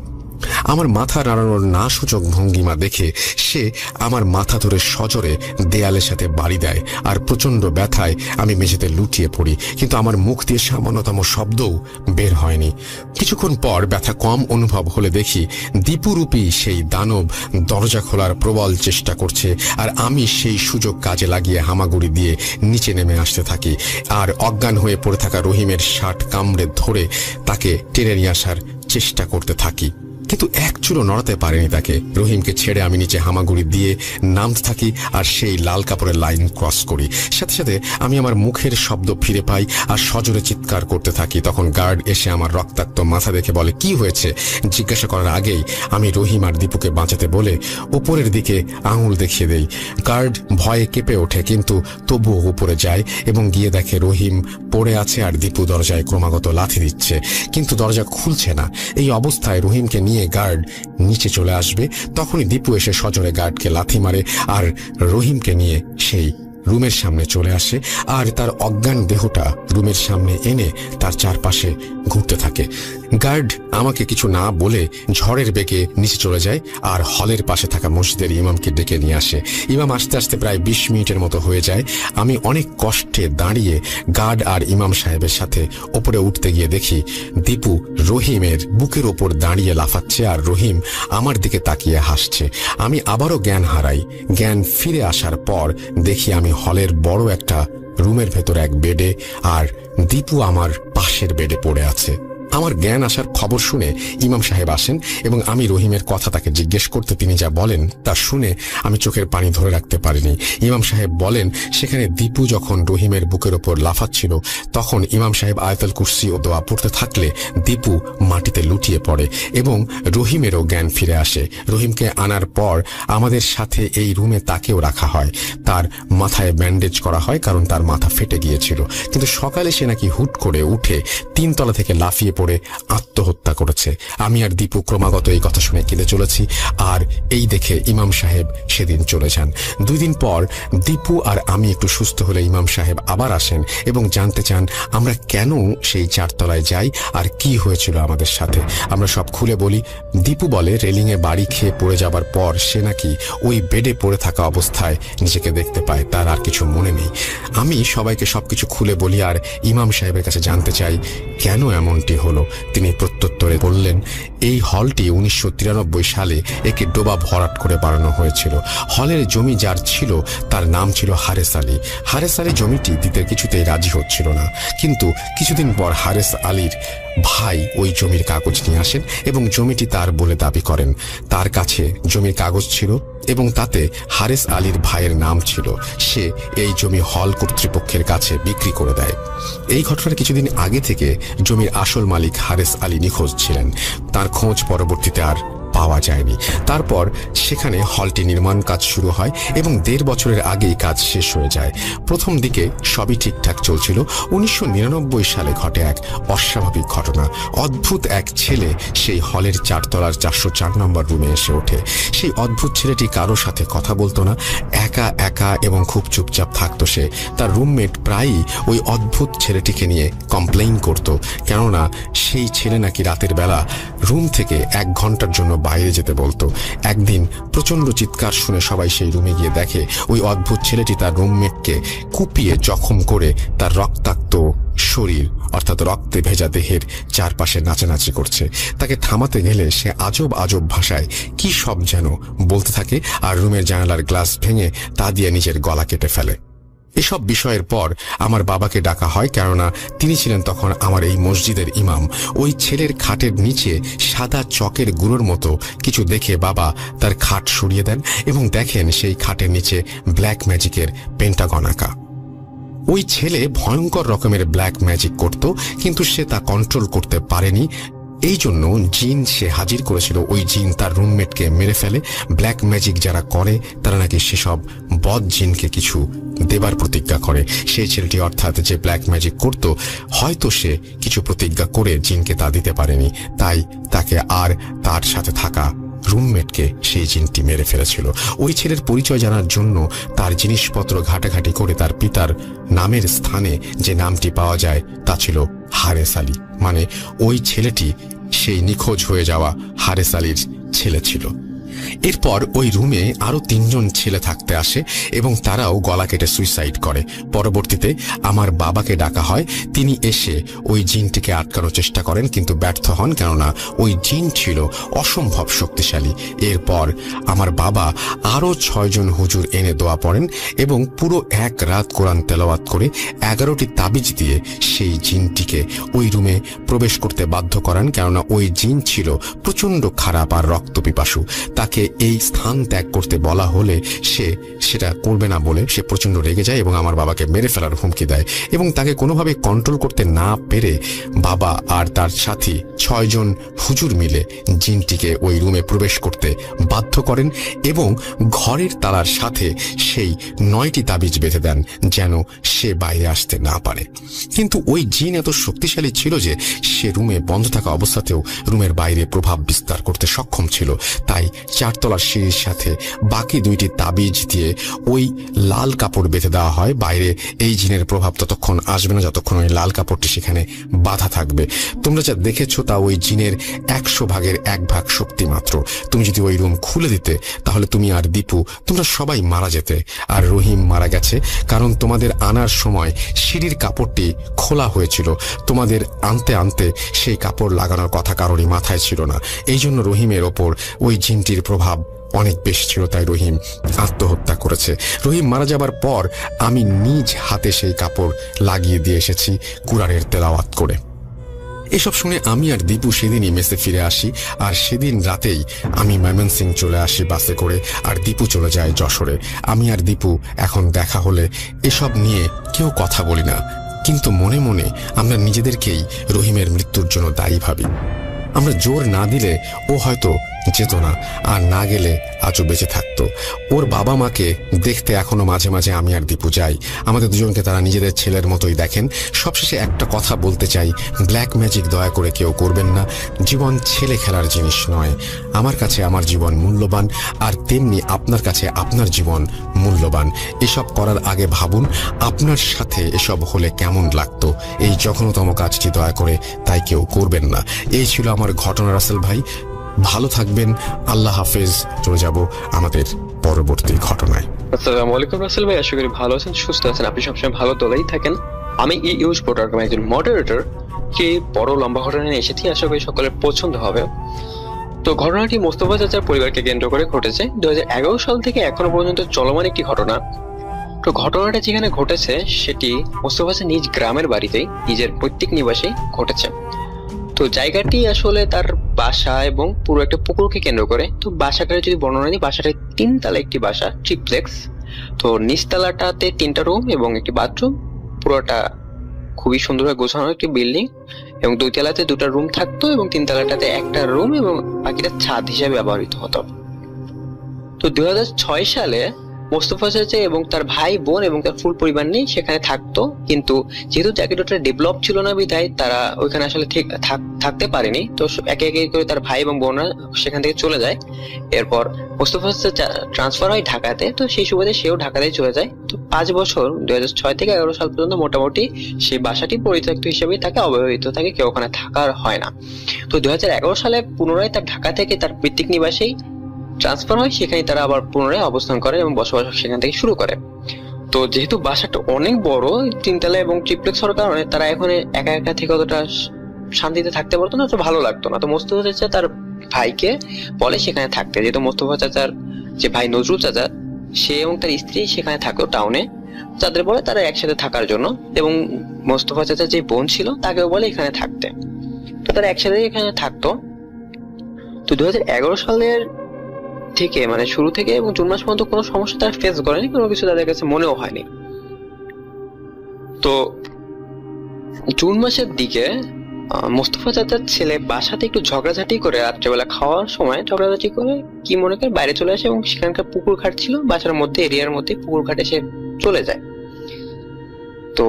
আমার মাথা নাড়ানোর না সূচক ভঙ্গিমা দেখে সে আমার মাথা ধরে সজোরে দেয়ালের সাথে বাড়ি দেয় আর প্রচন্ড ব্যথায় আমি মেঝেতে লুটিয়ে পড়ি, কিন্তু আমার মুখ দিয়ে সামান্যতম শব্দও বের হয়নি। কিছুক্ষণ পর ব্যথা কম অনুভব হলে দেখি দীপুরূপী সেই দানব দরজা খোলার প্রবল চেষ্টা করছে, আর আমি সেই সুযোগ কাজে লাগিয়ে হামাগুড়ি দিয়ে নিচে নেমে আসতে থাকি আর অজ্ঞান হয়ে পড়ে থাকা রহিমের শার্ট কামড়ে ধরে তাকে টেনে নিয়ে আসার চেষ্টা করতে থাকি, কিন্তু এক চুলো নড়াতে পারেনি তাকে। রহিমকে ছেড়ে আমি নিচে হামাগুড়ি দিয়ে নামতে থাকি আর সেই লাল কাপড়ের লাইন ক্রস করি। সাথে সাথে আমি আমার মুখের শব্দ ফিরে পাই আর সজোরে চিৎকার করতে থাকি। তখন গার্ড এসে আমার রক্তাক্ত মাথা দেখে বলে, কি হয়েছে? জিজ্ঞাসা করার আগেই আমি রহিম আর দীপুকে বাঁচাতে বলে উপরের দিকে আঙুল দেখিয়ে দেই। গার্ড ভয়ে কেঁপে ওঠে, কিন্তু তবুও উপরে যায় এবং গিয়ে দেখে রহিম পড়ে আছে আর দীপু দরজায় ক্রমাগত লাথি দিচ্ছে, কিন্তু দরজা খুলছে না। এই অবস্থায় রহিমকে নিয়ে গার্ড নিচে চলে আসবে, তখনই দীপু এসে সজোরে গার্ডকে লাথি মারে আর রহিমকে নিয়ে সেই রুমের সামনে চলে আসে আর তার অজ্ঞান দেহটা রুমের সামনে এনে তার চারপাশে ঘুরতে থাকে। গার্ড আমাকে কিছু না বলে ঝড়ের বেগে নিচে চলে যায় আর হলের পাশে থাকা মসজিদের ইমামকে ডেকে নিয়ে আসে। ইমাম আসতে আসতে প্রায় 20 মিনিটের মতো হয়ে যায়। আমি অনেক কষ্টে দাঁড়িয়ে গার্ড আর ইমাম সাহেবের সাথে ওপরে উঠতে গিয়ে দেখি দীপু রহিমের বুকের ওপর দাঁড়িয়ে লাফাচ্ছে আর রহিম আমার দিকে তাকিয়ে হাসছে। আমি আবারও জ্ঞান হারাই। জ্ঞান ফিরে আসার পর দেখি আমি হলের বড় একটা রুমের ভেতর এক বেডে আর দীপু আমার পাশের বেডে পড়ে আছে। আমার জ্ঞান আসার খবর শুনে ইমাম সাহেব আসেন এবং আমি রহিমের কথা তাকে জিজ্ঞেস করতে তিনি যা বলেন তা শুনে আমি চোখের পানি ধরে রাখতে পারিনি। ইমাম সাহেব বলেন, সেখানে দীপু যখন রহিমের বুকের ওপর লাফাচ্ছিল তখন ইমাম সাহেব আয়াতুল কুরসি ও দোয়া পড়তে থাকলে দীপু মাটিতে লুটিয়ে পড়ে এবং রহিমেরও জ্ঞান ফিরে আসে। রহিমকে আনার পর আমাদের সাথে এই রুমে তাকেও রাখা হয়। তার মাথায় ব্যান্ডেজ করা হয় কারণ তার মাথা ফেটে গিয়েছিল, কিন্তু সকালে সে নাকি হুট করে উঠে 3 তলা থেকে লাফিয়ে পড়ে আত্মহত্যা করেছে। আমি আর দীপু ক্রমাগত এই কথা শুনে কেঁদে চলেছি আর এই দেখে ইমাম সাহেব সেদিন চলে যান। 2 দিন পর দীপু আর আমি একটু সুস্থ হলে ইমাম সাহেব আবার আসেন এবং জানতে চান আমরা কেন সেই 4 তলায় যাই আর কি হয়েছিল আমাদের সাথে। আমরা সব খুলে বলি। দীপু বলে রেলিংয়ে বাড়ি খেয়ে পড়ে যাবার পর সে নাকি ওই বেডে পড়ে থাকা অবস্থায় নিজেকে দেখতে পায়, তার আর কিছু মনে নেই। আমি সবাইকে সবকিছু খুলে বলি আর ইমাম সাহেবের কাছে জানতে চাই কেন এমনটি হলো। তিনি প্রত্যুত্তরে বললেন, এই হলটি 1993 সালে একে ডোবা ভরাট করে বানানো হয়েছিল। হলের জমি যার ছিল তার নাম ছিল হারেস আলী। হারেস আলী জমিটি দিতে কিছুতেই রাজি হচ্ছিল না, কিন্তু কিছুদিন পর হারেস আলীর ভাই ওই জমির কাগজ নিয়ে আসেন এবং জমিটি তার বলে দাবি করেন। তার কাছে জমির কাগজ ছিল এবং তাতে হারেস আলীর ভাইয়ের নাম ছিল। সে এই জমি হল কর্তৃপক্ষের কাছে বিক্রি করে দেয়। এই ঘটনার কিছুদিন আগে থেকে জমির আসল মালিক হারেস আলী নিখোঁজ ছিলেন। তার খোঁজ পরবর্তীতে আর পাওয়া যায়নি। তারপর সেখানে হলটি নির্মাণ কাজ শুরু হয় এবং 1.5 বছরের আগেই কাজ শেষ হয়ে যায়। প্রথম দিকে সবই ঠিকঠাক চলছিল। 1999 সালে ঘটে এক অস্বাভাবিক ঘটনা। অদ্ভুত এক ছেলে সেই হলের 4 তলার 404 নম্বর রুমে এসে ওঠে। সেই অদ্ভুত ছেলেটি কারোর সাথে কথা বলতো না, একা একা এবং খুব চুপচাপ থাকতো সে। তার রুমমেট প্রায়ই ওই অদ্ভুত ছেলেটিকে নিয়ে কমপ্লেইন করত, কেননা সেই ছেলে নাকি রাতের বেলা রুম থেকে 1 ঘন্টার জন্য বাইরে যেতে বলতো। একদিন প্রচন্ড চিৎকার শুনে সবাই সেই রুমে গিয়ে দেখে ওই অদ্ভুত ছেলেটি তার রুমমেটকে কুপিয়ে জখম করে তার রক্তাক্ত শরীর অর্থাৎ রক্তে ভেজা দেহের চারপাশে নাচানাচি করছে। তাকে থামাতে গেলে সে আজব আজব ভাষায় কি সব যেন বলতে থাকে আর রুমের জানালার গ্লাস ভেঙে তা দিয়ে নিজের গলা কেটে ফেলে। এসব বিষয়ের পর আমার বাবাকে ডাকা হয়, কেননা তিনি ছিলেন তখন আমার এই মসজিদের ইমাম। ওই ছেলের খাটের নিচে সাদা চকের গুঁড়োর মতো কিছু দেখে বাবা তার খাট সরিয়ে দেন এবং দেখেন সেই খাটের নিচে ব্ল্যাক ম্যাজিকের পেন্টাগন আঁকা। ওই ছেলে ভয়ঙ্কর রকমের ব্ল্যাক ম্যাজিক করত, কিন্তু সে তা কন্ট্রোল করতে পারেনি। এই জন্য জিন সে হাজির করেছিল। ওই জিন তার রুমমেটকে মেরে ফেলে। ব্ল্যাক ম্যাজিক যারা করে তারা নাকি সেসব বদ জিনকে কিছু দেবার প্রতিজ্ঞা করে। সেই ছেলেটি অর্থাৎ যে ব্ল্যাক ম্যাজিক করত, হয়তো সে কিছু প্রতিজ্ঞা করে জিনকে তা দিতে পারেনি, তাই তাকে আর তার সাথে থাকা রুমমেটকে সেই জিনটি মেরে ফেলেছিল। ওই ছেলের পরিচয় জানার জন্য তার জিনিসপত্র ঘাটাঘাটি করে তার পিতার নামের স্থানে যে নামটি পাওয়া যায় তা ছিল হারেস আলী। মানে ওই ছেলেটি সেই নিখোঁজ হয়ে যাওয়া হারেস আলীর ছেলে ছিল। এরপর ওই রুমে আরো 3 জন ছেলে থাকতে আসে এবং তারাও গলা কেটে সুইসাইড করে। পরবর্তীতে আমার বাবাকে ডাকা হয়। তিনি এসে ওই জিনটিকে আটকানোর চেষ্টা করেন, কিন্তু ব্যর্থ হন, কেননা ওই জিন ছিল অসম্ভব শক্তিশালী। এরপর আমার বাবা আরো 6 জন হুজুর এনে দোয়া পড়েন এবং পুরো এক রাত কোরআন তেলাওয়াত করে 11টি তাবিজ দিয়ে সেই জিনটিকে ওই রুমে প্রবেশ করতে বাধ্য করান, কেননা ওই জিন ছিল প্রচন্ড খারাপ আর রক্তপিপাসু। তাকে এই স্থান ত্যাগ করতে বলা হলে সে সেটা করবে না বলে সে প্রচন্ড রেগে যায় এবং আমার বাবাকে মেরে ফেলার হুমকি দেয়। এবং তাকে কোনোভাবে কন্ট্রোল করতে না পেরে বাবা আর তার সাথী 6 জন হুজুর মিলে জিনটিকে ওই রুমে প্রবেশ করতে বাধ্য করেন এবং ঘরের তালার সাথে সেই 9টি তাবিজ বেঁধে দেন যেন সে বাইরে আসতে না পারে। কিন্তু ওই জিন এত শক্তিশালী ছিল যে সে রুমে বন্ধ থাকা অবস্থাতেও রুমের বাইরে প্রভাব বিস্তার করতে সক্ষম ছিল। তাই 4 তলার সিঁড়ির সাথে বাকি 2টি তাবিজ দিয়ে ওই লাল কাপড় বেঁধে দেওয়া হয়। বাইরে এই জিনের প্রভাব ততক্ষণ আসবে না যতক্ষণ ওই লাল কাপড়টি সেখানে বাঁধা থাকবে। তোমরা যা দেখেছো তা ওই জিনের 100 ভাগের 1 ভাগ শক্তি মাত্র। তুমি যদি ওই রুম খুলে দিতে তাহলে তুমি আর দীপু তোমরা সবাই মারা যেতে। আর রহিম মারা গেছে কারণ তোমাদের আনার সময় সিঁড়ির কাপড়টি খোলা হয়েছিল। তোমাদের আনতে আনতে সেই কাপড় লাগানোর কথা কারোরই মাথায় ছিল না। এই জন্য রহিমের ওপর ওই জিনটির প্রভাব অনেক বেশি ছিল, তাই রহিম আত্মহত্যা করেছে। রহিম মারা যাবার পর আমি নিজ হাতে সেই কাপড় লাগিয়ে দিয়ে এসেছি কুরআনের তেলাওয়াত করে। এসব শুনে আমি আর দীপু সেদিনই মেসে ফিরে আসি। আর সেদিন রাতেই আমি ময়মনসিংহ চলে আসি বাসে করে, আর দীপু চলে যায় যশোরে। আমি আর দীপু এখন দেখা হলে এসব নিয়ে কেউ কথা বলি না, কিন্তু মনে মনে আমরা নিজেদেরকেই রহিমের মৃত্যুর জন্য দায়ী ভাবি। আমরা জোর না দিলে ও হয়তো যেত না, আর না গেলে আজও বেঁচে থাকতো। ওর বাবা মাকে দেখতে এখনো মাঝে মাঝে আমি আর দীপু যাই। আমাদের দুজনকে তারা নিজেদের ছেলের মতোই দেখেন। সবশেষে একটা কথা বলতে চাই, ব্ল্যাক ম্যাজিক দয়া করে কেউ করবেন না। জীবন ছেলে খেলার জিনিস নয়। আমার কাছে আমার জীবন মূল্যবান, আর তেমনি আপনার কাছে আপনার জীবন মূল্যবান। এসব করার আগে ভাবুন আপনার সাথে এসব হলে কেমন লাগতো। এই জঘন্যতম কাজটি দয়া করে তাই কেউ করবেন না। এই ছিল আমার ঘটনা রাসেল ভাই। ভালো থাকবেন, আল্লাহ হাফেজ। চলে যাব আমাদের পরবর্তী ঘটনায়। আসসালামু আলাইকুম রাসেল ভাই, আশা করি ভালো আছেন, সুস্থ আছেন। আপনি সবসময় ভালো তোলাই থাকেন। আমি ইউজ প্রোগ্রামের একজন মডারেটর, কি বড় লম্বা ঘটনা নিয়ে এসেছি, আশা করি সকলের পছন্দ হবে। তো ঘটনাটি মোস্তফা চাচার পরিবারকে কেন্দ্র করে ঘটেছে। 2011 সাল থেকে এখনো পর্যন্ত চলমান একটি ঘটনা। তো ঘটনাটা যেখানে ঘটেছে সেটি মোস্তফা চাচার নিজ গ্রামের বাড়িতেই, নিজের পৈতৃক নিবাসে ঘটেছে। তো জায়গাটি আসলে তার বাসা এবং পুরো একটা পুকুরকে কেন্দ্র করে। তো বাসাটার যদি বর্ণনা দিই, বাসাটা 3 তলা একটি বাসা, ট্রিপ্লেক্স। তো নিচতলাটাতে 3টা রুম এবং একটি বাথরুম, পুরোটা খুবই সুন্দরভাবে গোছানো একটি বিল্ডিং। এবং 2 তলাতে 2টা রুম থাকতো এবং 3 তলাটাতে একটা রুম এবং বাকিটা ছাদ হিসেবে ব্যবহৃত হতো। তো 2006 সালে মোস্তফা চাচা এবং তার ভাই বোন এবং তার ফুল পরিবার নিয়ে সেখানে থাকতো। কিন্তু যেহেতু জায়গাটা ডেভেলপ ছিল না বিধায় তারা ওইখানে আসলে থাকতে পারেনি। তো একে একে করে তার ভাই এবং বোনরা সেখান থেকে চলে যায়। এরপর মোস্তফা চাচা ট্রান্সফার হয় ঢাকাতে। তো সেই সুবাদে সেও ঢাকাতেই চলে যায়। তো 5 বছর 2006 থেকে 11 সাল পর্যন্ত মোটামুটি সেই বাসাটি পরিত্যক্ত হিসেবেই থাকে, অব্যবহৃত থাকে, কেউ ওখানে থাকার হয় না। তো 2011 সালে পুনরায় তার ঢাকা থেকে তার পৈতৃক নিবাসেই ট্রান্সফার হয়। সেখানে তারা আবার পুনরায় অবস্থান করে এবং বসবাস সেখান থেকে শুরু করে। তো যেহেতু বাসাটা অনেক বড়, 3 তলা এবং ট্রিপ্লেক্স হওয়ার কারণে তারা এখন একা একা থেকে অতটা শান্তিতে থাকতে পারতো না, তো ভালো লাগতো না। তো মোস্তফা চাচা তার ভাইকে বলে সেখানে থাকতে, যেহেতু মোস্তফা চাচার যে ভাই নজরুল চাচা সে এবং তার স্ত্রী সেখানে থাকতো টাউনে, তাদের বলে তারা একসাথে থাকার জন্য। এবং মোস্তফা চাচার যে বোন ছিল তাকেও বলে এখানে থাকতে। তো তারা একসাথে এখানে থাকতো। তো 2011 সালের থেকে মানে শুরু থেকে এবং জুন মাস পর্যন্ত কোনো সমস্যা তারা ফেস করেনি, কোনো কিছু তাদের কাছে মনেও হয়নি। তো জুন মাসের দিকে মোস্তফা চাচার ছেলে বাসাতে একটু ঝগড়াঝাটি করে রাত্রেবেলা খাওয়ার সময় ঝগড়াঝাটি করে কি মনে করে বাইরে চলে আসে এবং সেখানকার পুকুর ঘাট ছিল বাসার মধ্যে, এরিয়ার মধ্যে পুকুর ঘাটে সে চলে যায়। তো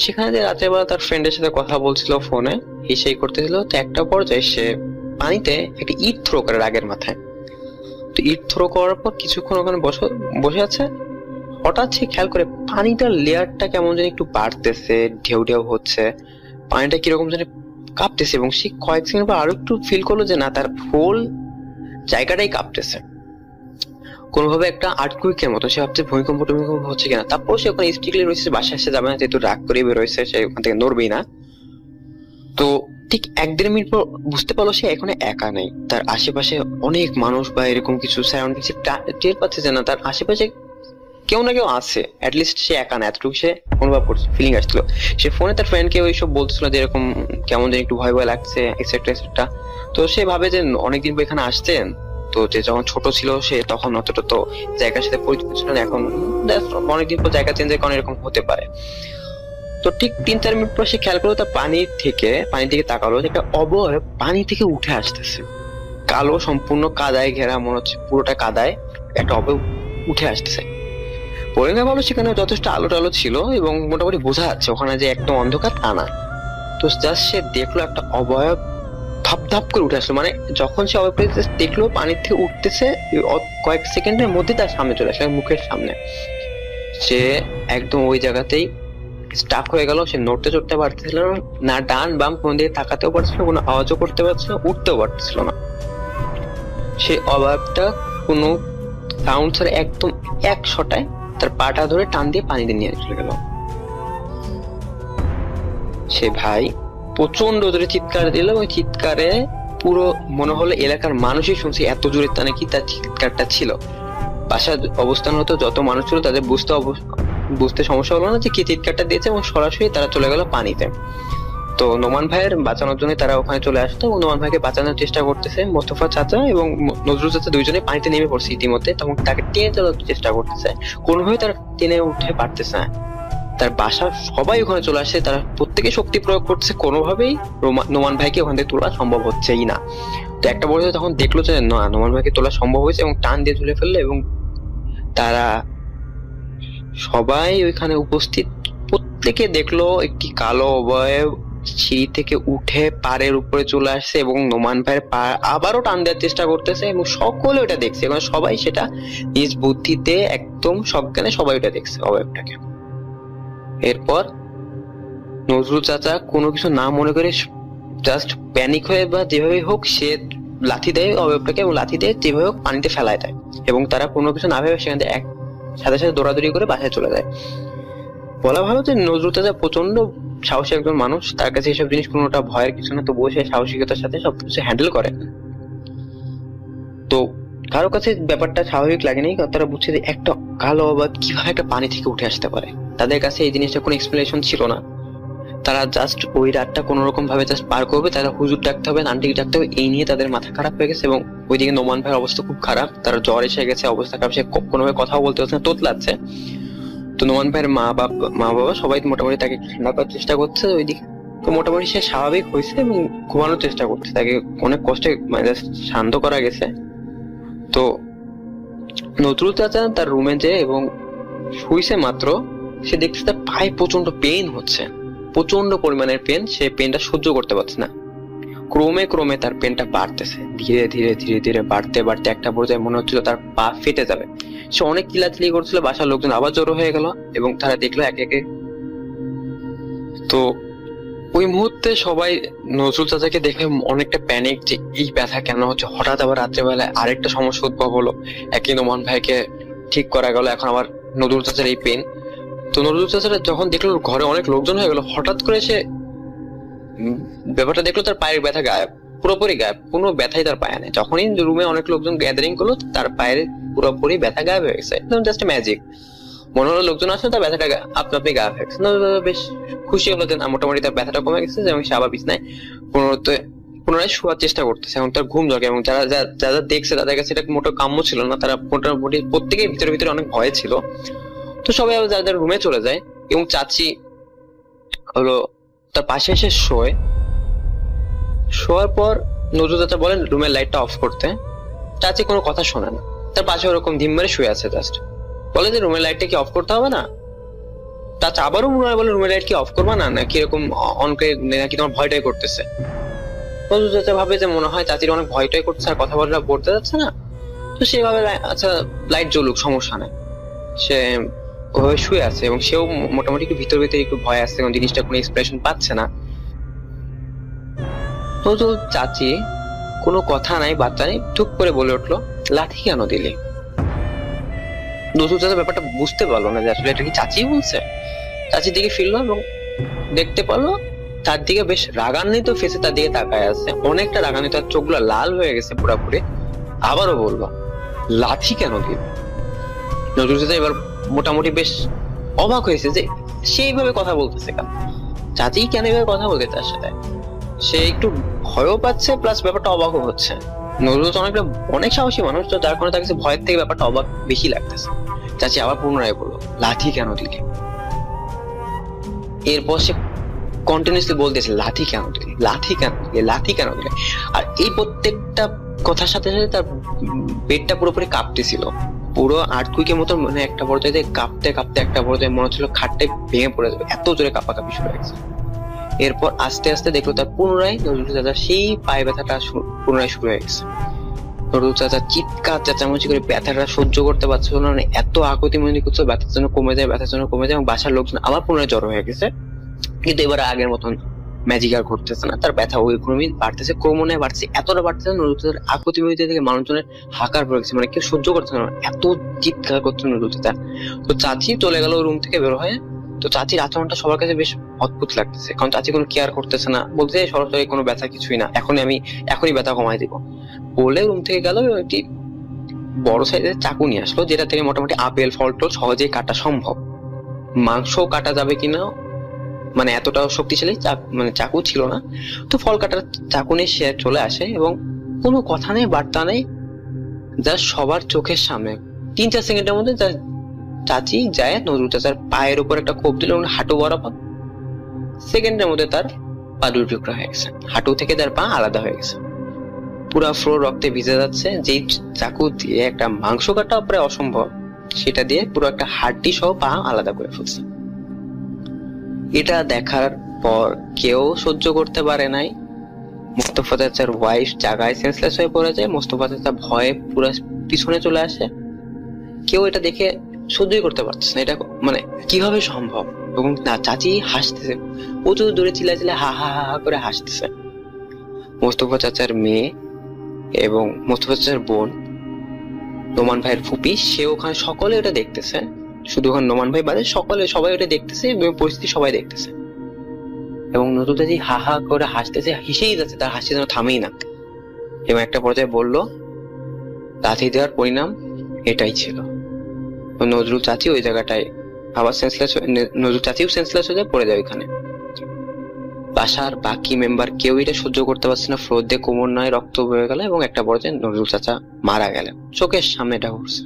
সেখানে যে রাত্রেবেলা তার ফ্রেন্ডের সাথে কথা বলছিল ফোনে, সেই করতেছিল, তো একটা পর্যায়ে সে পানিতে একটা ইট থ্রো করে রাগের মাথায়। তো ইট থ্রো করার পর কিছুক্ষণ ওখানে বসে আছে, হঠাৎ সে খেয়াল করে পানিটার লেয়ারটা কেমন যেন একটু বাড়তেছে, ঢেউ ঢেউ হচ্ছে, পানিটা কিরকম যেন কাঁপতেছে, এবং সে কয়েক সেকেন্ড পর আরো একটু ফিল করলো যে না, তার ফুল জায়গাটাই কাঁপতেছে কোনোভাবে একটা আর্থকুইকের মতো। সে ভাবছে ভূমিকম্প টুমিকম্প হচ্ছে কিনা। তারপর সে ওখানে স্ট্রিক্টলি রয়েছে, বাসায় আসতে যাবে না, যেহেতু রাগ করে বেরোয়েছে, সে ওখান থেকে নড়বেই না। তো ঠিক 1-1.5 মিনিট পর বুঝতে পারলো সে এখন একা নেই, তার আশেপাশে অনেক মানুষ বা এরকম কিছু সারাউন্ডিং টের পাচ্ছে যে না, তার আশেপাশে কেউ না কেউ আছে, অ্যাটলিস্ট সে একা না, এতটুকু সে অনুভব করছে, ফিলিং আসছিল। সে ফোনে তার ফ্রেন্ডকে ওইসব বলতেছিল যে এরকম কেমন যেন একটু ভয় ভয় লাগছে, এক্সেট্রা এক্সেট্রা। তো সে ভাবে যে অনেকদিন পর এখানে আসছেন, তো যে যখন ছোট ছিল সে তখন অতটা তো জায়গার সাথে পরিচিত ছিল না, এখন অনেকদিন পর জায়গা চেঞ্জের কারণে এরকম হতে পারে। তো ঠিক 3-4 মিনিট পর সে খেয়াল করলো তার পানির দিকে তাকালো, একটা অবয়ব পানি থেকে উঠে আসতেছে, কালো, সম্পূর্ণ কাদায় ঘেরা, মনে হচ্ছে পুরোটা কাদায় একটা অবয়ব উঠে আসতেছে। পরিণাম হলো সেখানে যথেষ্ট আলো টালো ছিল এবং মোটামুটি বোঝা যাচ্ছে ওখানে যে একদম অন্ধকার তা না। তো জাস্ট সে দেখলো একটা অবয়ব ধাপ ধাপ করে উঠে আসলো, মানে যখন সে অবয়ব দেখলো পানির থেকে উঠতেছে, কয়েক সেকেন্ডের মধ্যে তার সামনে চলে আসলো, মুখের সামনে। সে একদম ওই জায়গাতেই স্টাক হয়ে গেল, সে নড়তে চড়তে পারতেছিল না, ডান বাম কোন দিকে তাকাতেও পারছিল, কোনো আওয়াজও করতে পারছিল না, উঠতেও পারতেছিল না। সে অবয়বটা কোনো সাউন্ড ছাড়া একদম এক শটায় তার পাটা ধরে টান দিয়ে পানিতে নিয়ে চলে গেল। সে ভাই প্রচন্ড জোরে চিৎকার দিল, ওই চিৎকারে পুরো মনে হলো এলাকার মানুষই শুনছে, এত জোরে তা নাকি তার চিৎকারটা ছিল। বাসার অবস্থান হতো যত মানুষ ছিল তাদের বুঝতে সমস্যা হলো না যে কি চিৎকারটা দিয়েছে, এবং সরাসরি তারা চলে গেল পানিতে। তো নোমান ভাইয়ের বাঁচানোর জন্য তারা ওখানে চলে আসতো এবং নোমান ভাইকে বাঁচানোর চেষ্টা করতেছে মোস্তফা চাচা এবং নজরুল চাচা, দুইজনে পানিতে নেমে পড়ছে ইতিমধ্যে, তখন তাকে টেনে তোলার চেষ্টা করতেছে, কোনোভাবে তারা টেনে উঠে পারতেছে না। তার বাসার সবাই ওখানে চলে আসছে, তারা প্রত্যেকে শক্তি প্রয়োগ করছে, কোনোভাবেই নোমান ভাইকে ওখান থেকে তোলা সম্ভব হচ্ছেই না। তো একটা পর্যায়ে তখন দেখলো যে না, নোমান ভাইকে তোলা সম্ভব হয়েছে এবং টান দিয়ে তুলে ফেললো, এবং তারা সবাই ওইখানে উপস্থিত প্রত্যেকে দেখলো একটি কালো অবয়ব সিঁড়ি থেকে উঠে পাড়ের উপরে চলে আসছে এবং নোমান ভাইয়ের পা আবারও টান দেওয়ার চেষ্টা করতেছে, এবং সকলে ওটা দেখছে, এবং সবাই সেটা নিজ বুদ্ধিতে একদম সজ্ঞানে সবাই ওটা দেখছে অবয়বটাকে। এরপর নজরুল চাচা কোনো কিছু না মনে করে জাস্ট প্যানিক হয়ে বা যেভাবে হোক সে লাথি দেয় অবয়বটাকে, এবং লাথি দিয়ে যেভাবে হোক পানিতে ফেলায় দেয়, এবং তারা কোনো কিছু না ভেবে সেখান থেকে সাথে সাথে দৌড়াদৌড়ি করে বাসায় চলে যায়। বলা ভালো যে নজরুল চাচা প্রচন্ড সাহসী একজন মানুষ, তার কাছে এইসব জিনিস কোনোটা ভয়ের কিছু না, তবুও সে সাহসিকতার সাথে সবকিছু হ্যান্ডেল করে। তো কারো কাছে ব্যাপারটা স্বাভাবিক লাগেনি, তারা বুঝছে যে একটা কালো অবয়ব কিভাবে একটা পানি থেকে উঠে আসতে পারে। তাদের কাছে এই জিনিসটা কোনো এক্সপ্লেনেশন ছিল না, তারা জাস্ট ওই রাতটা কোন রকম ভাবে জাস্ট পার করবে, তারা হুজুর ডাকতে হবে, আন্টিকে ডাকতে হবে, এই নিয়ে তাদের মাথা খারাপ হয়ে গেছে। এবং ওইদিকে নোমান ভাইয়ের অবস্থা খুব খারাপ, তার জ্বর এসে গেছে, অবস্থা খারাপ, সে কোনোভাবে কথাও বলতে পারছে না, তোতলাচ্ছে। তো নোমান ভাইয়ের মা বাবা সবাই মোটামুটি তাকে ঠান্ডা করার চেষ্টা করছে ওইদিকে। তো মোটামুটি সে স্বাভাবিক হয়েছে এবং ঘুমানোর চেষ্টা করছে, তাকে অনেক কষ্টে মানে শান্ত করা গেছে। তো নজরুল চাচা তার রুমে যে এবং শুইছে মাত্র, সে দেখছে তার পায়ে প্রচন্ড পেইন হচ্ছে, প্রচন্ড পরিমাণের পেন, সে পেনটা সহ্য করতে পারছে না। ক্রমে ক্রমে তার পেনটা বাড়তেছে, ধীরে ধীরে ধীরে ধীরে বাড়তে বাড়তে একটা পর্যায়ে মনে হচ্ছিল তার পা ফেটে যাবে। সে অনেক চিল্লাচিল্লি করছিল, বাসার লোকজন আবার জড়ো হয়ে গেল এবং তারা দেখলো একে একে। তো ওই মুহূর্তে সবাই নজরুল চাচাকে দেখে অনেকটা প্যানিক যে এই ব্যথা কেন হচ্ছে, হঠাৎ আবার রাত্রেবেলায় আরেকটা সমস্যা উদ্ভব হলো, একই নোমান ভাইকে ঠিক করা গেল, এখন আবার নজরুল চাচার এই পেন। তো নজরুল চাচারা যখন দেখলো ঘরে অনেক লোকজন হয়ে গেল, হঠাৎ করে সে ব্যাপারটা দেখলো তার পায়ের ব্যথা গায়েব, পুরোপুরি গায়েব, কোনো ব্যথাই তার পায়ে নেই। যখনই রুমে অনেক লোকজন গ্যাদারিং করলো তার পায়ের পুরোপুরি ব্যথা গায়েব হয়ে গেছে, একদম জাস্ট ম্যাজিক। মনে হলো লোকজন আসলে তার ব্যথাটা আপনা আপনি গায়েব হয়ে গেছে। বেশ খুশি হলো যে মোটামুটি তার ব্যথাটা কমে গেছে, এবং সে আবার বিছনায় পুনরায় শোয়ার চেষ্টা করতেছে, এবং তার ঘুম জগে। এবং যারা যারা দেখছে তাদের কাছে এটা মোটো কাম্য ছিল না, তারা মোটামুটি প্রত্যেকের ভিতরে ভিতরে অনেক ভয় ছিল। তো সবাই আবার যাদের রুমে চলে যায়, এবং চাচি হলো তার পাশে এসে শোয়। শোয়ার পর নজরুল চাচা বলেন রুমের লাইটটা অফ করতে। চাচি কোনো কথা শোনে না, তার পাশে ওরকম ধিম মেরে শুয়ে আছে জাস্ট। বলে যে রুমের লাইটটা কি অফ করতে হবে না? চাচা আবারও মনে হয় বলে রুমের লাইট কি অফ করবা না, নাকি এরকম অন করে, নাকি তোমার ভয়টাই করতেছে। নজরুল চাচা ভাবে যে মনে হয় চাচির অনেক ভয়টাই করতেছে আর কথা বলতে যাচ্ছে না, তো সেভাবে আচ্ছা লাইট জ্বলুক, সমস্যা নেই। সে ওভাবে শুয়ে আছে এবং সেও মোটামুটি একটু ভিতর ভিতরে একটু ভয় আসছে, কারণ জিনিসটা কোনো এক্সপ্রেশন পাচ্ছে না। নজরুল চাচি কোনো কথা নাই বার্তা নেই, চুপ করে বলে উঠলো, লাঠি কেন দিলি? নজরুল চাচা ব্যাপারটা বুঝতে পারলো না যে আসলে এটা কি চাচি বলছে। চাচির দিকে ফিরলো এবং দেখতে পারলো তার দিকে বেশ রাগান্বিত ফেসে তার দিকে তাকায় আছে, অনেকটা রাগান্বিত, তার চোখগুলো লাল হয়ে গেছে পুরোপুরি। আবারও বললো, লাঠি কেন দিলি? নজরুল চাচা এবার মোটামুটি বেশ অবাক হয়েছে যে সেইভাবে কথা বলতেছে কেন, চাচি কেন এভাবে কথা বলতে তার সাথে। সে একটু ভয়ও পাচ্ছে, প্লাস ব্যাপারটা অবাকও হচ্ছে। নজরুল অনেক সাহসী মানুষ, তো যার কারণে তার কাছে ভয়ের থেকে ব্যাপারটা অবাক বেশি লাগতেছে। চাচি আবার পুনরায় বললো, লাঠি কেন দিলি? এরপর সে কন্টিনিউসলি বলতেছে, লাঠি কেন দিলি, লাঠি কেন দিলি, লাঠি কেন দিলি। আর এই প্রত্যেকটা কথার সাথে সাথে তার পেটটা পুরোপুরি কাঁপতেছিল, পুরো আর্থকুইকের মতো, মানে একটা পর্যায়ে কাঁপতে কাঁপতে একটা পর্যায়ে মনে হচ্ছিল খাটটাই ভেঙে পড়ে যাবে, এত জোরে কাঁপাকাঁপি শুরু হয়েছে। এরপর আস্তে আস্তে দেখলো তার পুনরায় নজরুল চাচা সেই পায়ে ব্যথাটা পুনরায় শুরু হয়ে গেছে। নজরুল চাচা চিৎকার চেঁচামেচি করে ব্যথাটা সহ্য করতে পারছিল না, মানে এত আকুতি মিনতি করছে, ব্যথার জন্য কমে যায়, ব্যথার জন্য কমে যায়, এবং বাসার লোকজন আবার পুনরায় জড়ো হয়ে গেছে। কিন্তু এবার আগের মতন ম্যাজিক আর ঘটতেছে না, তার ব্যথা ওই ক্রমেই বাড়তেছে, ক্রমণে বাড়ছে, এতটা বাড়তেছে নজরুল চাচার আকুতি মিনতি থেকে মানুষজনের হাঁকার পড়ে গেছে, মানে কেউ সহ্য করতেছে না, এত চিৎকার করছে নজরুল চাচা। তো চাচি চলে গেল রুম থেকে বের হয়ে। তো চাচির আচরণটা সবার কাছে বেশ অদ্ভুত লাগতেছে, কারণ চাচি কোনো কেয়ার করতেছে না, বলতে সরাসরি কোনো ব্যথা কিছুই না, এখনই ব্যথা কমাই দিব বলে রুম থেকে গেল এবং একটি বড় সাইজের চাকু নিয়ে আসলো, যেটা থেকে মোটামুটি আপেল ফল টল সহজেই কাটা সম্ভব। মাংস কাটা যাবে কিনা, মানে এতটাও শক্তিশালী মানে চাকু ছিল না। তো ফল কাটার চাকু নিয়ে সে চলে আসে এবং কোনো কথা নেই বার্তা নেই, যা সবার চোখের সামনে 3-4 সেকেন্ডের মধ্যে চাচি যায় নজরুল চাচার পায়ের উপর একটা কোপ দিল এবং হাঁটু বরাবর। সেকেন্ডের মধ্যে তার পা দুই টুকরা হয়ে গেছে, হাঁটু থেকে তার পা আলাদা হয়ে গেছে, পুরা ফ্লোর রক্তে ভিজে যাচ্ছে। যেই চাকু দিয়ে একটা মাংস কাটা প্রায় অসম্ভব, সেটা দিয়ে পুরো একটা হাড্ডি সহ পা আলাদা করে ফেলছে। এটা দেখার পর কেউ সহ্য করতে পারে নাই। মোস্তফা চাচার ওয়াইফ জায়গায় সেন্সলেস হয়ে পড়ে যায়, মোস্তফা চাচা ভয়ে পুরো পিছনে চলে আসে। কেউ এটা দেখে সহ্যই করতে পারতেছে না, এটা মানে কিভাবে সম্ভব। এবং না, চাচি হাসতেছে, প্রচুর দূরে চিল্লা হা হা হা হা করে হাসতেছে। মোস্তফা চাচার মেয়ে এবং মোস্তফা চাচার বোন, নোমান ভাইয়ের ফুপি, সে ওখানে, সকলে এটা দেখতেছে, শুধু ওখানে নোমান ভাই বাদে সবাই ওটা দেখতেছে এবং পরিস্থিতি সবাই দেখতেছে। এবং নজরুল চাচি হা হা করে হাসতেছে, হেসেই যাচ্ছে, তার হাসি যেন থামেই না। এবং একটা পর্যায়ে বলল, লাথি দেওয়ার পরিণাম এটাই ছিল। নজরুল চাচি ওই জায়গাটায় আবার নজরুল চাচিও সেন্সলেস হয়ে যায়, পড়ে যায় ওইখানে। বাসার বাকি মেম্বার কেউ এটা সহ্য করতে পারছে না, ফ্লোর দিয়ে কোমর নয় রক্ত বয়ে গেল এবং একটা পর্যায়ে নজরুল চাচা মারা গেলেন, চোখের সামনে এটা ঘটছে।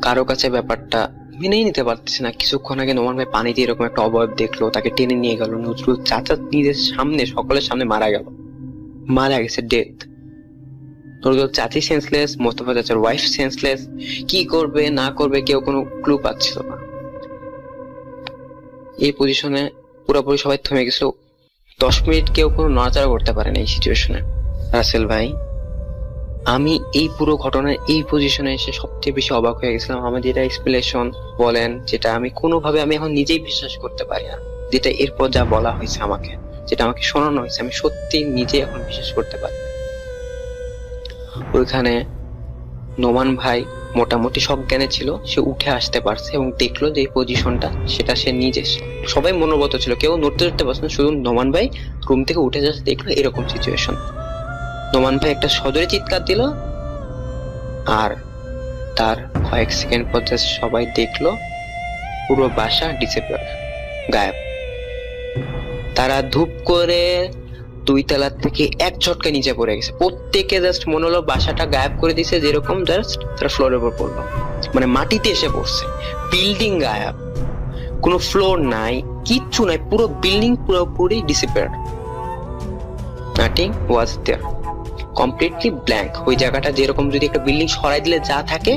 কারো কাছে ব্যাপারটা মেনেই নিতে পারতেছে না। কিছুক্ষণ আগে নোমান ভাই পানি দিয়ে এরকম একটা অবয়ব দেখলো, তাকে টেনে নিয়ে গেল, নজরুল চাচা নিজের সামনে, সকলের সামনে মারা গেছে, ডেথ। নজরুল চাচি সেন্সলেস, মোস্তফা চাচার ওয়াইফ সেন্সলেস, কি করবে না করবে কেউ কোনো ক্লু পাচ্ছিল না। এই পজিশনে পুরোপুরি সবাই থেমে গেছিল, 10 মিনিট কেউ কোনো নড়াচড়া করতে পারে না এই সিচুয়েশনে। রাসেল ভাই, আমি এই পুরো ঘটনার এই পজিশনে এসে সবচেয়ে বেশি অবাক হয়ে গেছিলাম। আমার যেটা এক্সপ্লেনেশন বলেন, যেটা আমি কোনোভাবে আমি এখন নিজেই বিশ্বাস করতে পারি না, যেটা এরপর যা বলা হয়েছে আমাকে, যেটা আমাকে শোনানো হয়েছে, আমি সত্যি নিজে এখন বিশ্বাস করতে পারি। ওইখানে নোমান ভাই মোটামুটি সজ্ঞানে ছিল, সে উঠে আসতে পারছে এবং দেখলো যে পজিশনটা, সেটা সে নিজে, সবাই মনোবত ছিল, কেউ নড়তে পারছে না, শুধু নোমান ভাই রুম থেকে উঠে যাচ্ছে, দেখলো এরকম সিচুয়েশন। নোমান ভাই একটা সজোরে চিৎকার দিল, আর তার কয়েক সেকেন্ড পর সবাই দেখলো পুরো বাসা ডিসঅ্যাপিয়ার, গায়েব। তারা ধূপ করে 2 তলার থেকে এক ঝটকা নিচে পড়ে গেছে, প্রত্যেকে জাস্ট মনে হলো বাসাটা গায়েব করে দিছে, যেরকম জাস্ট তারা ফ্লোরের উপর পড়লো, মানে মাটিতে এসে পড়ছে। বিল্ডিং গায়েব, কোনো ফ্লোর নাই, কিচ্ছু নাই, পুরো বিল্ডিং পুরোপুরি ডিসঅ্যাপিয়ার। নাথিং ওয়াজ দেয়ার, কমপ্লিটলি ব্ল্যাঙ্ক। ওই জায়গাটা যেরকম যদি একটা বিল্ডিং সরাই দিলে যা থাকে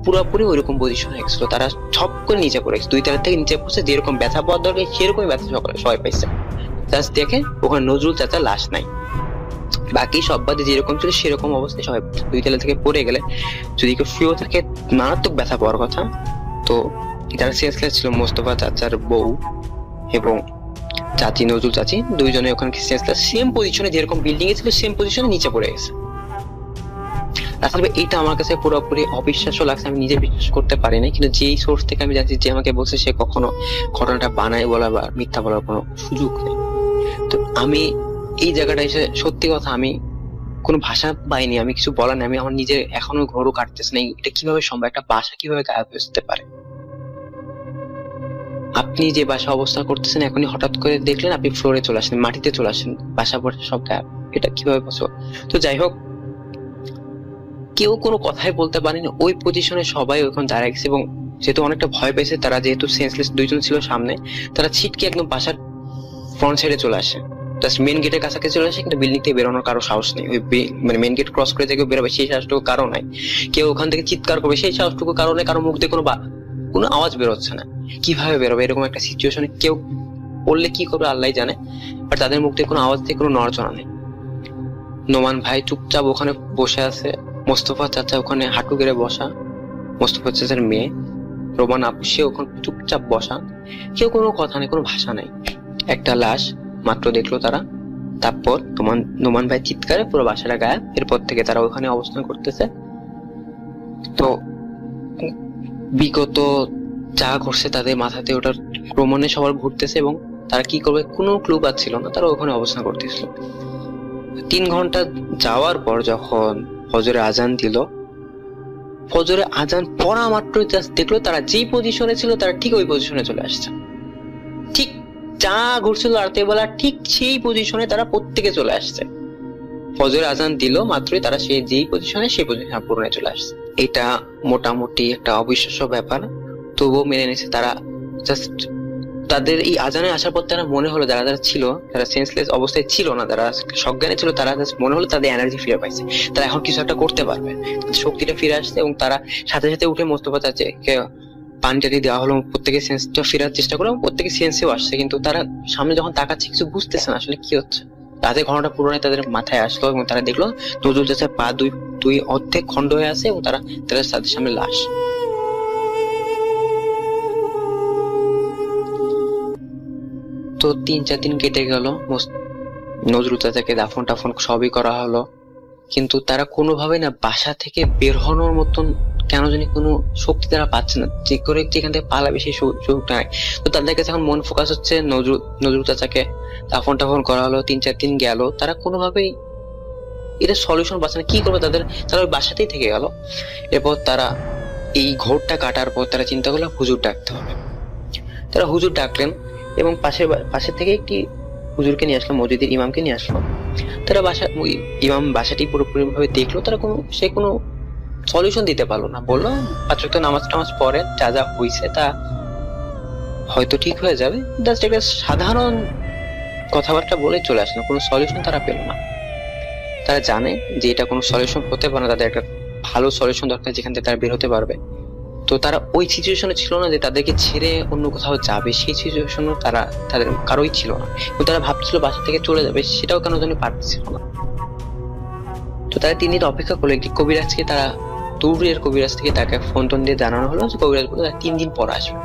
পুরোপুরি ওইরকম পজিশন হয়ে গেছিল। তারা সব করে নিচে পড়ে গেছে, 2 তলা থেকে নিচে পড়ছে, যেরকম ব্যথা পাওয়ার দরকার সেরকমই ব্যথা সবাই পাইছে। জাস্ট দেখে ওখানে নজরুল চাচার লাশ নাই, বাকি সব বাদে যেরকম ছিল সেরকম অবস্থায় সবাই 2 তলা থেকে পড়ে গেলে যদি কেউ শুয়েও থাকে মারাত্মক ব্যথা পাওয়ার কথা। তো যারা সেন্সলেস ছিল মোস্তফা চাচার বউ এবং চাচি নজরুল চাচি, দুইজনে ওখানে সেন্সলেস, সেম পজিশনে যেরকম বিল্ডিং এ ছিল সেম পজিশনে নিচে পড়ে গেছে। আসলে এটা আমার কাছে পুরোপুরি অবিশ্বাস্য লাগছে, আমি নিজে বিশ্বাস করতে পারি না। কিন্তু যেই সোর্স থেকে আমি জানছি, যে আমাকে বলছে, সে কখনো ঘটনাটা বানায় বলা বা মিথ্যা বলার কোনো সুযোগ নেই। তো আমি এই জায়গাটা এসে সত্যি কথা আমি কোনো ভাষা পাইনি, আমি কিছু বলার নেই, আমি আমার নিজের এখনো ঘোরও কাটতেছে না। এটা কিভাবে সম্ভব, একটা বাসা কিভাবে গায়েব হয়ে যেতে পারে? আপনি যে বাসা অবস্থান করতেছেন এখনই হঠাৎ করে দেখলেন আপনি ফ্লোরে চলে আসেন, মাটিতে চলে আসেন, বাসা পড়ে সব গায়েব, এটা কিভাবে পসিবল? তো যাই হোক, কেউ কোনো কথাই বলতে পারেনি, ওই পজিশনে সবাই ওখানে দাঁড়ায় গেছে। এবং যেহেতু অনেকটা ভয় পেয়েছে তারা, যেহেতু সেন্সলেস দুইজন ছিল সামনে, তারা ছিটকে একদম বাসার ফ্রন্ট সাইডে চলে আসে, জাস্ট মেন গেটের কাছাকাছি চলে আসে। কিন্তু বিল্ডিং থেকে বেরোনোর কারো সাহস নেই, ওই মানে মেন গেট ক্রস করে যে কেউ বেরোবে সেই সাহসটুকু কারো নাই। কেউ ওখান থেকে চিৎকার করবে সেই সাহসটুকু কারো নেই, কারো মুখ দিয়ে কোনো আওয়াজ বেরোচ্ছে না। কিভাবে বেরোবে এরকম একটা সিচুয়েশনে? কেউ বললে কি করবে আল্লাহ জানে, বাট তাদের মুখ দিয়ে কোনো আওয়াজ দিয়ে কোনো নড়াচড়া নেই। নোমান ভাই চুপচাপ ওখানে বসে আছে, মোস্তফা চাচা ওখানে হাঁটু গেড়ে বসা, মোস্তফা চাচার মেয়ে রোমান আপু সে ওখানে চুপচাপ বসা, কেউ কোনো কথা নেই, কোনো ভাষা নেই। একটা লাশ মাত্র দেখলো তারা, তারপর নোমান ভাই চিৎকারে পুরো বাসাটা গায়েব। এরপর থেকে তারা ওখানে অবস্থান করতেছে। তো বিগত যা ঘটছে তাদের মাথাতে ওটার ক্রমণে সবার ঘুরতেছে এবং তারা কি করবে কোনো ক্লু পাচ্ছিল না, তারা ওখানে অবস্থান করতেছিল। 3 ঘন্টা যাওয়ার পর যখন ফজরে আজান দিল, ফজরে আজান পড়া মাত্র জাস্ট দেখলো তারা যেই পজিশনে ছিল তারা ঠিক ওই পজিশনে চলে আসছে। ঠিক যা ঘুরছিল রাতের বেলা ঠিক সেই পজিশনে তারা প্রত্যেকে চলে আসছে। ফজরে আজান দিল মাত্রই তারা সেই যেই পজিশনে সেই পজিশনে পূরণে চলে আসছে। এটা মোটামুটি একটা অবিশ্বাস্য ব্যাপার, তবুও মেনে নিয়েছে তারা। জাস্ট তাদের এই আজানে আসার পর তারা মনে হলো, যারা যারা ছিল, যারা সেন্সলেস অবস্থায় ছিল না, যারা সজ্ঞানে ছিল, তারা জাস্ট মনে হলো তাদের এনার্জি ফিরে পাইছে, তারা এখন কিছু একটা করতে পারবে, শক্তিটা ফিরে আসছে। এবং তারা সাথে সাথে উঠে মোস্তফা চাচাকে পানি টানি দেওয়া হলো, প্রত্যেকে সেন্সটা ফেরার চেষ্টা করলো, প্রত্যেকে সেন্সেও আসছে। কিন্তু তারা সামনে যখন তাকাচ্ছে কিছু বুঝতেছে না আসলে কি হচ্ছে। রাতে ঘটনাটা পুরোটাই তাদের মাথায় আসলো এবং তারা দেখলো নজরুল চাচার পা দুই অর্ধেক খন্ড হয়ে আছে এবং তাদের সামনে লাশ। তো 3-4 দিন কেটে গেল, নজরুল চাচাকে দাফন টাফন সবই করা হলো, কিন্তু তারা কোনোভাবে না বাসা থেকে বের হওয়ার মতন কেন জানি কোনো শক্তি তারা পাচ্ছে না, যে করে যেখান থেকে পালাবে সেই সুযোগটা নাই। তো তাদের কাছে এখন মন ফোকাস হচ্ছে নজরুল চাচাকে দাফন টাফন করা হলো, 3-4 দিন গেল, তারা কোনোভাবেই এটা সলিউশন পাচ্ছে না, কি করবে তারা ওই বাসাতেই থেকে গেল। এরপর তারা এই ঘোরটা কাটার পর তারা চিন্তা করলো হুজুর ডাকতে হবে। তারা হুজুর ডাকলেন এবং পাশে থেকে একটি হুজুরকে নিয়ে আসলো, মসজিদের ইমামকে নিয়ে আসলো। তারা ইমাম বাসাটি পুরোপুরি ভাবে দেখলো, তারা সে কোনো সলিউশন দিতে পারলো না। বললো 5 ওয়াক্ত নামাজ পড়ে, যা যা হয়েছে তা হয়তো ঠিক হয়ে যাবে, জাস্ট একটা সাধারণ কথাবার্তা বলে চলে আসলো, কোনো সলিউশন তারা পেল না। তারা জানে যে এটা কোনো সলিউশন হতে পারে না, তাদের একটা ভালো সলিউশন দরকার যেখান থেকে তারা বের হতে পারবে। তো তারা ওই সিচুয়েশনে ছিল না যে তাদেরকে ছেড়ে অন্য কোথাও যাবে, সেই সিচুয়েশনও তাদের কারোই ছিল না। কিন্তু তারা ভাবছিল বাসা থেকে চলে যাবে, সেটাও কেন জানি পারছিল না। তো তারা 3 দিন অপেক্ষা করলো। একটি কবিরাজকে তারা দূরের কবিরাজ থেকে তাকে ফোন টোন দিয়ে জানানো হলো যে কবিরাজ বলে 3 দিন পর আসবে।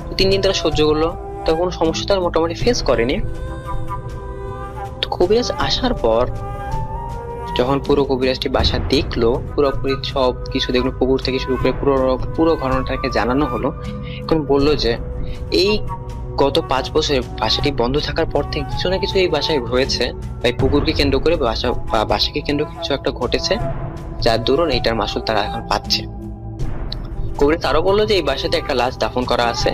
তো 3 দিন তারা সহ্য করলো, তো কোনো সমস্যা তারা মোটামুটি ফেস করেনি। তো কবিরাজ আসার পর যখন পুরো কবিরাজটি বাসা দেখলো, পুরোপুরি সব কিছু দেখলো, পুকুর থেকে শুরু করে পুরো ঘটনাটাকে জানানো হলো। এখন বললো যে এই গত 5 বছরে বাসাটি বন্ধ থাকার পর থেকে কিছু না কিছু এই বাসায় হয়েছে, এই পুকুরকে কেন্দ্র করে বাসাকে কেন্দ্র করে কিছু একটা ঘটেছে, যার দরুন এইটার মাসুল তারা এখন পাচ্ছে। কবিরাজ আরো বললো যে এই বাসাতে একটা লাশ দাফন করা আছে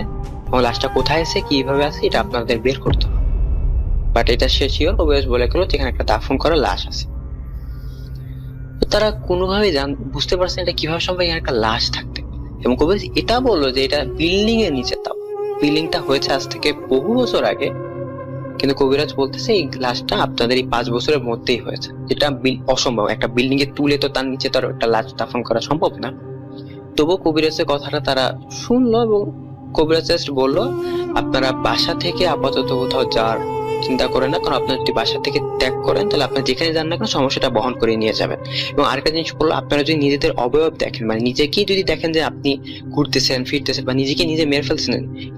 এবং লাশটা কোথায় আছে কিভাবে আছে এটা আপনাদের বের করতে হবে, বাট এটা সে শিওর কবিরাজ বলে গেল যেখানে একটা দাফন করা লাশ আছে। তারা কোনোভাবেই বুঝতে পারছে এটা কিভাবে সম্ভব, এখানে একটা লাশ থাকতে। এবং কবিরাজ এটা বললো যে এটা বিল্ডিং এর নিচে, তাও বিল্ডিংটা হয়েছে আজ থেকে বহু বছর আগে, কিন্তু কবিরাজ বলতেছে এই লাশটা আপনাদের এই 5 বছরের মধ্যেই হয়েছে, যেটা অসম্ভব। একটা বিল্ডিং এ তুলে তো তার নিচে তো আর একটা লাশ দাফন করা সম্ভব না। তবুও কবিরাজের কথাটা তারা শুনলো এবং কবিরাজ জাস্ট বললো আপনারা বাসা থেকে আপাতত কোথাও যাওয়ার চিন্তা করেন না, কারণ আপনারা যদি বাসা থেকে ত্যাগ করেন তাহলে আপনারা যেখানে যান না কেন সমস্যাটা বহন করে নিয়ে যাবেন। এবং আরেকটা জিনিস বললো, আপনারা যদি নিজেদের অবয়ব দেখেন, মানে নিজেকেই যদি দেখেন যে আপনি ঘুরতেছেন ফিরতেছেন বা নিজেকে নিজে মেরে ফেলছেন,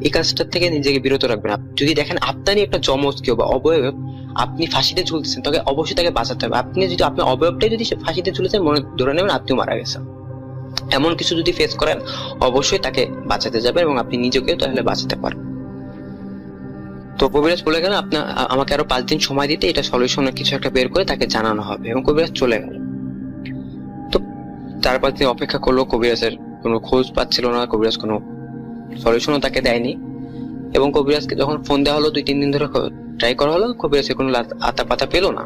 এই কাজটার থেকে নিজেকে বিরত রাখবেন। যদি দেখেন আপনারই একটা যমজ কেউ বা অবয়ব আপনি ফাঁসিতে ঝুলতেছেন, তবে অবশ্যই তাকে বাঁচাতে হবে। আপনি যদি আপনার অবয়বটাই যদি ফাঁসিতে ঝুলেছেন, মনে ধরে নেবেন আপনিও মারা গেছেন। এমন কিছু যদি ফেস করেন অবশ্যই তাকে বাঁচাতে যাবেন এবং আপনি নিজেকেও তাহলে বাঁচাতে পারবেন। তো কবিরাজ বলে গেল আপনার আমাকে আরো 5 দিন সময় দিতে, এটা সলিউশনের কিছু একটা বের করে তাকে জানানো হবে। এবং কবিরাজ চলে গেল। তো 4-5 দিন অপেক্ষা করলো, কবিরাজের কোনো খোঁজ পাচ্ছিল না, কবিরাজ কোনো সলিউশনও তাকে দেয়নি। এবং কবিরাজকে যখন ফোন দেওয়া হলো 2-3 দিন ধরে ট্রাই করা হলো, কবিরাজের কোনো আতা পাতা পেলো না।